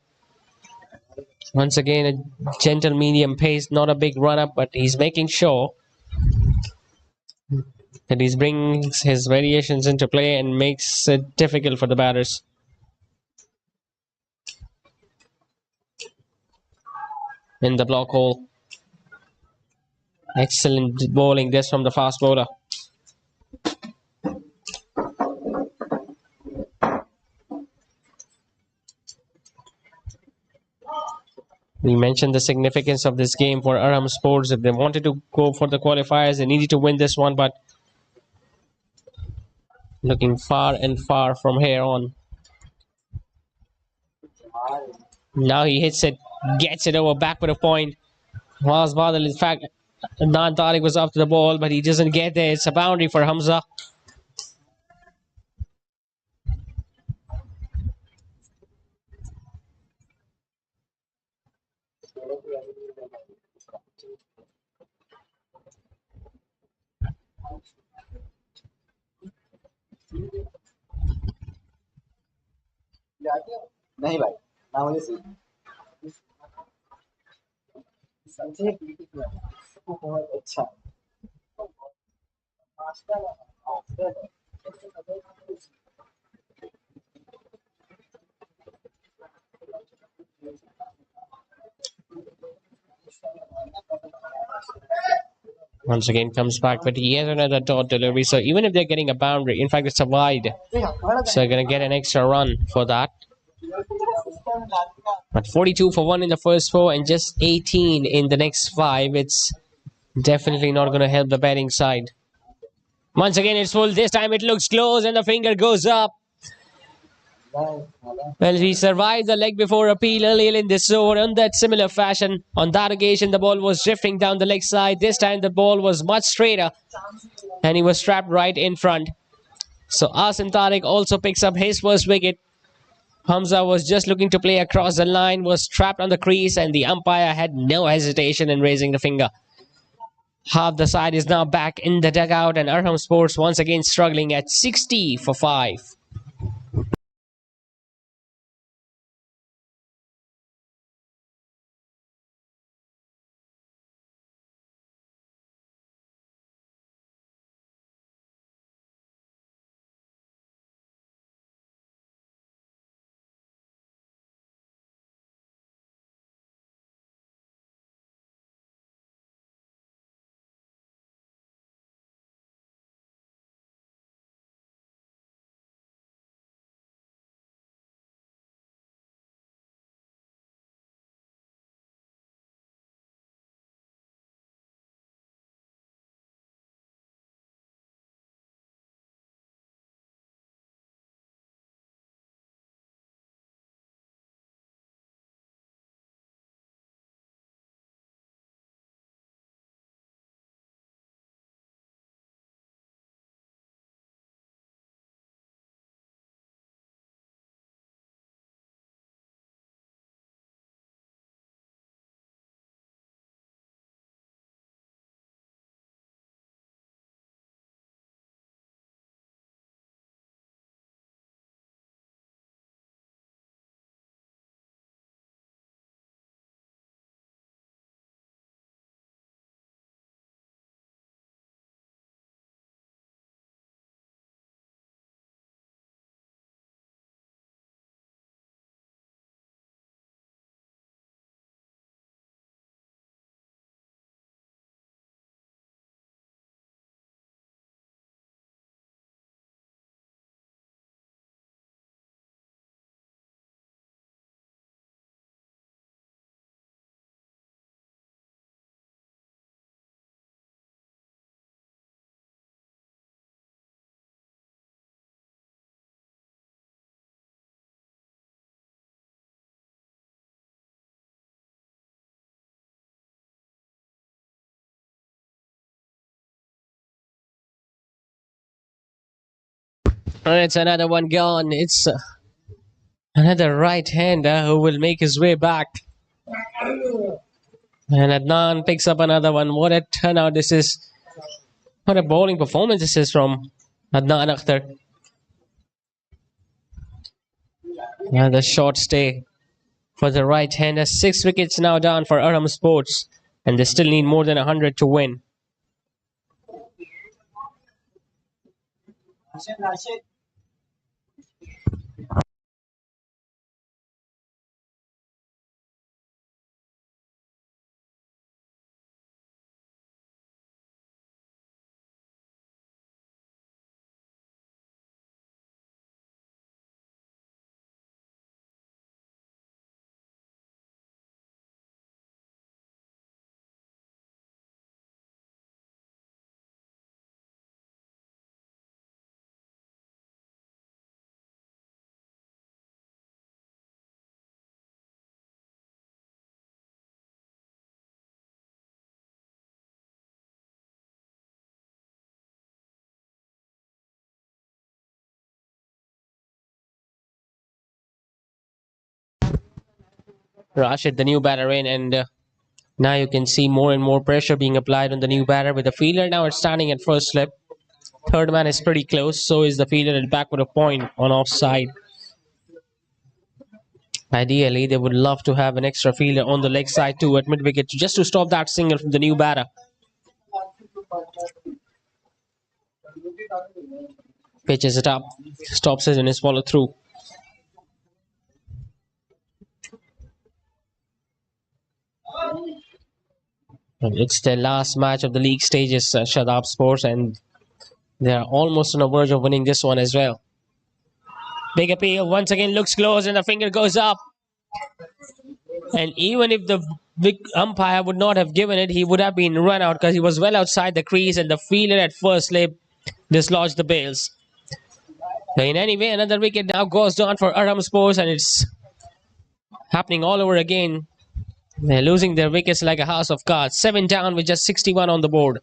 Once again, a gentle medium pace, not a big run up, but he's making sure that he brings his variations into play and makes it difficult for the batters. In the block hole. Excellent bowling this from the fast bowler. We mentioned the significance of this game for Arham Sports. If they wanted to go for the qualifiers, they needed to win this one, but looking far and far from here on. Now he hits it, gets it over back with a point. Was Badal, in fact, Adnan Tariq was up to the ball, but he doesn't get there. It's a boundary for Hamza. Once again comes back with yet another dot delivery. So even if they're getting a boundary, in fact, it's a wide. So they're going to get an extra run for that. But 42 for 1 in the first 4 and just 18 in the next 5. It's definitely not going to help the batting side. Once again, it's full. This time it looks close and the finger goes up. Well, he survived the leg before appeal earlier in this over in that similar fashion. On that occasion, the ball was drifting down the leg side. This time, the ball was much straighter and he was strapped right in front. So Asim Tariq also picks up his first wicket. Hamza was just looking to play across the line, was trapped on the crease, and the umpire had no hesitation in raising the finger. Half the side is now back in the dugout, and Arham Sports once again struggling at 60 for 5. And it's another one gone. It's another right-hander who will make his way back. And Adnan picks up another one. What a turnout this is. What a bowling performance this is from Adnan Akhtar. Another short stay for the right-hander. 6 wickets now down for Arham Sports. And they still need more than 100 to win. Rashid, the new batter in, and now you can see more and more pressure being applied on the new batter with the fielder now it's standing at first slip. Third man is pretty close, so is the fielder at back with a point on offside. Ideally, they would love to have an extra fielder on the leg side too at mid wicket just to stop that single from the new batter. Pitches it up, stops it and is followed through. And it's their last match of the league stages, Shadab Sports, and they are almost on the verge of winning this one as well. Big appeal once again looks close and the finger goes up. And even if the big umpire would not have given it, he would have been run out because he was well outside the crease and the fielder at first slip dislodged the bails. In any way, another wicket now goes down for Arham Sports and it's happening all over again. They're losing their wickets like a house of cards. 7 down with just 61 on the board.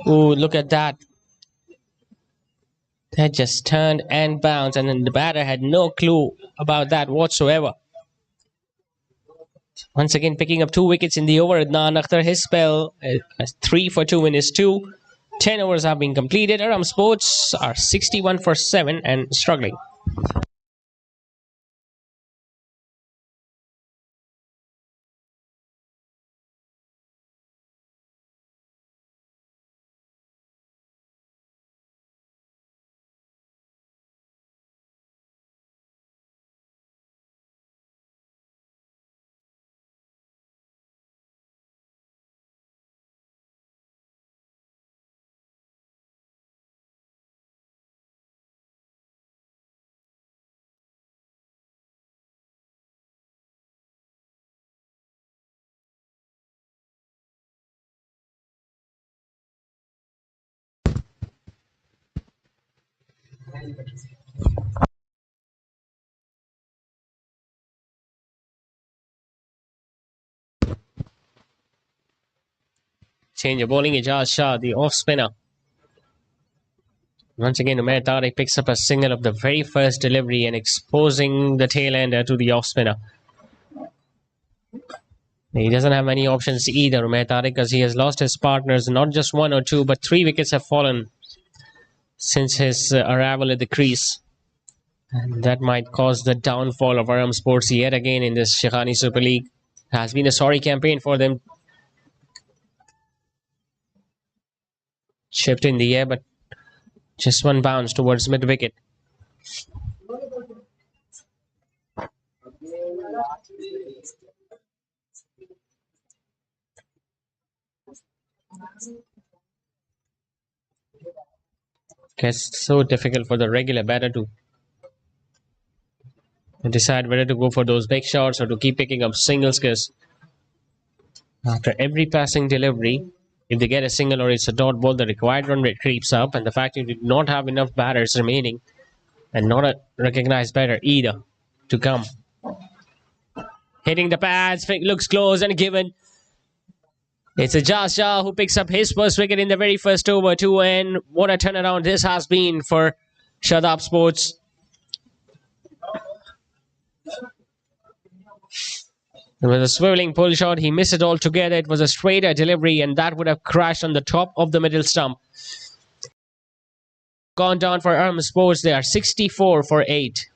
Ooh, look at that. That just turned and bounced, and then the batter had no clue about that whatsoever. Once again, picking up 2 wickets in the over. Adnan Akhtar, his spell, 3 for 2 in his 2. 10 overs have been completed. Arham Sports are 61 for 7 and struggling. Change of bowling, Ijaz Shah, the off spinner. Once again, Umair Tariq picks up a single of the very first delivery and exposing the tail ender to the off spinner. He doesn't have many options either, Umair Tariq, because he has lost his partners. Not just one or two, but 3 wickets have fallen since his arrival at the crease. And that might cause the downfall of Arham Sports yet again in this Shaikhani Super League. Has been a sorry campaign for them. Chipped in the air, but just one bounce towards mid wicket. Gets so difficult for the regular batter to decide whether to go for those big shots or to keep picking up singles, because after every passing delivery, if they get a single or it's a dot ball, the required run rate creeps up, and the fact you did not have enough batters remaining and not a recognized batter either to come. Hitting the pads, looks close and given. It's Ijaz Shah who picks up his first wicket in the very first over too, and what a turnaround this has been for Shadab Sports. With a swiveling pull shot, he missed it altogether. It was a straighter delivery, and that would have crashed on the top of the middle stump. Gone down for Arham Sports. They are 64 for 8.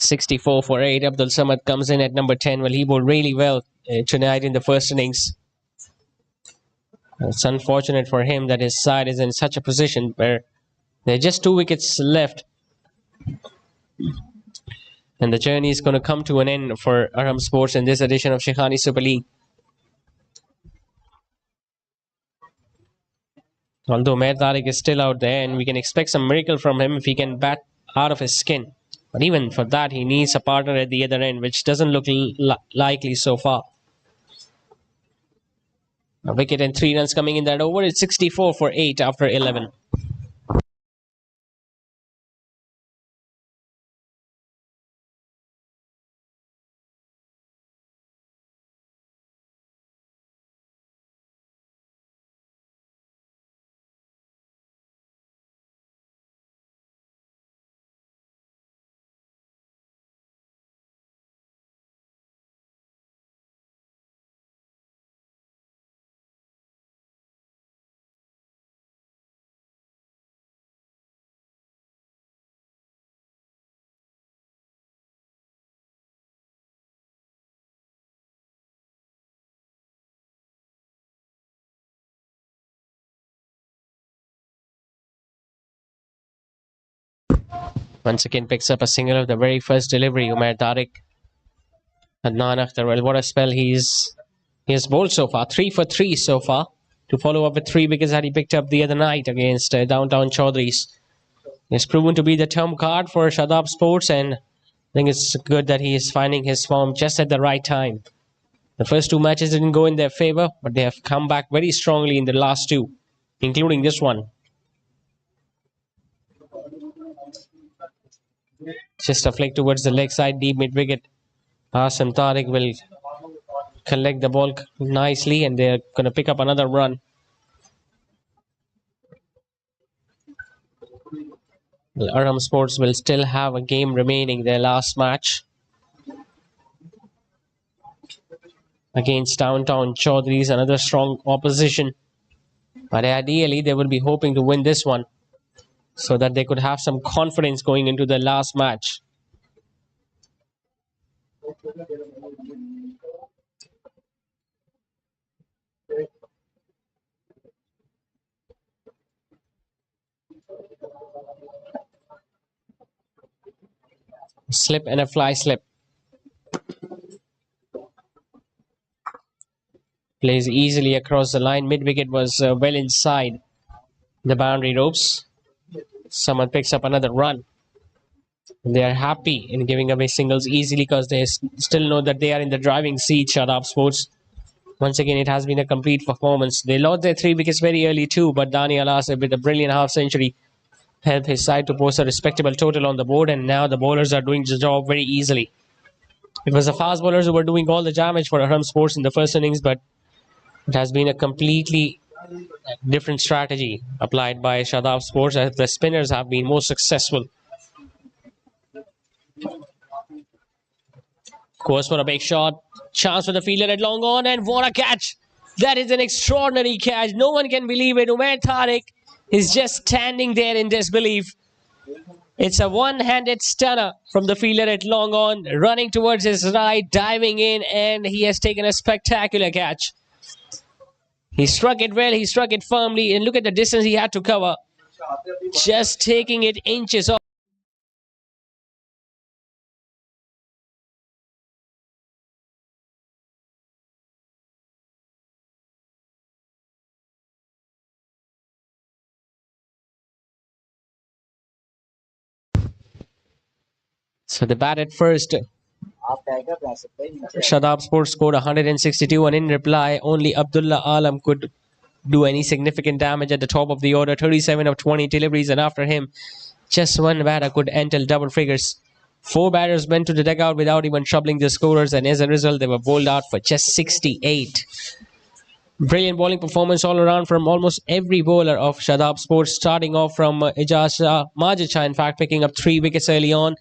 (64 for 8). Abdul Samad comes in at number 10. Well, he bowled really well tonight in the first innings. It's unfortunate for him that his side is in such a position where there are just 2 wickets left. And the journey is going to come to an end for Arham Sports in this edition of Shaikhani Super League. Although Umair Tariq is still out there, and we can expect some miracle from him if he can bat out of his skin. But even for that, he needs a partner at the other end, which doesn't look likely so far. A wicket and 3 runs coming in that over. It's 64 for 8 after 11. Once again picks up a single of the very first delivery. Umair Tariq. Adnan Akhtar. Well, what a spell he has bowled so far. 3 for 3 so far. To follow up with 3 wickets that he picked up the other night against Downtown Chaudhry's. It's proven to be the trump card for Shadab Sports, and I think it's good that he is finding his form just at the right time. The first 2 matches didn't go in their favour, but they have come back very strongly in the last 2, including this one. Just a flick towards the leg side, deep mid wicket. Asif Tariq will collect the ball nicely, and they're going to pick up another run. Well, Arham Sports will still have a game remaining, their last match against Downtown Chaudhry's, another strong opposition. But ideally, they will be hoping to win this one so that they could have some confidence going into the last match. Slip and a fly slip. Plays easily across the line. Mid-wicket was well inside the boundary ropes. Someone picks up another run. They are happy in giving away singles easily because they still know that they are in the driving seat, Shadab Sports. Once again, it has been a complete performance. They lost their 3 wickets very early too, but Daniel Asif with a brilliant half-century helped his side to post a respectable total on the board, and now the bowlers are doing the job very easily. It was the fast bowlers who were doing all the damage for Arham Sports in the first innings, but it has been a completely different strategy applied by Shadab Sports, as the spinners have been more successful. Goes for a big shot. Chance for the fielder at long on, and what a catch! That is an extraordinary catch. No one can believe it. Umair Tariq is just standing there in disbelief. It's a one-handed stunner from the fielder at long on, running towards his right, diving in, and he has taken a spectacular catch. He struck it well, he struck it firmly, and look at the distance he had to cover. Just taking it inches off. So they batted first. Shadab Sports scored 162, and in reply, only Abdullah Alam could do any significant damage at the top of the order. 37 of 20 deliveries, and after him, just one batter could enter double figures. 4 batters went to the dugout without even troubling the scorers, and as a result, they were bowled out for just 68. Brilliant bowling performance all around from almost every bowler of Shadab Sports, starting off from Ijaz Shah, Majid Shah, in fact, picking up 3 wickets early on.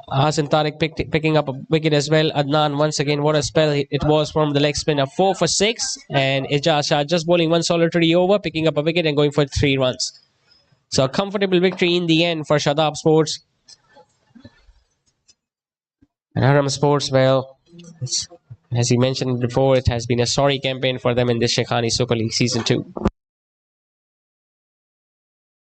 Asif Tariq picking up a wicket as well. Adnan, once again, what a spell it was from the leg spinner. 4 for 6. And Ijaz Shah just bowling 1 solitary over, picking up a wicket and going for 3 runs. So a comfortable victory in the end for Shadab Sports. And Arham Sports, well, as he mentioned before, it has been a sorry campaign for them in this Shaikhani Super League Season 2.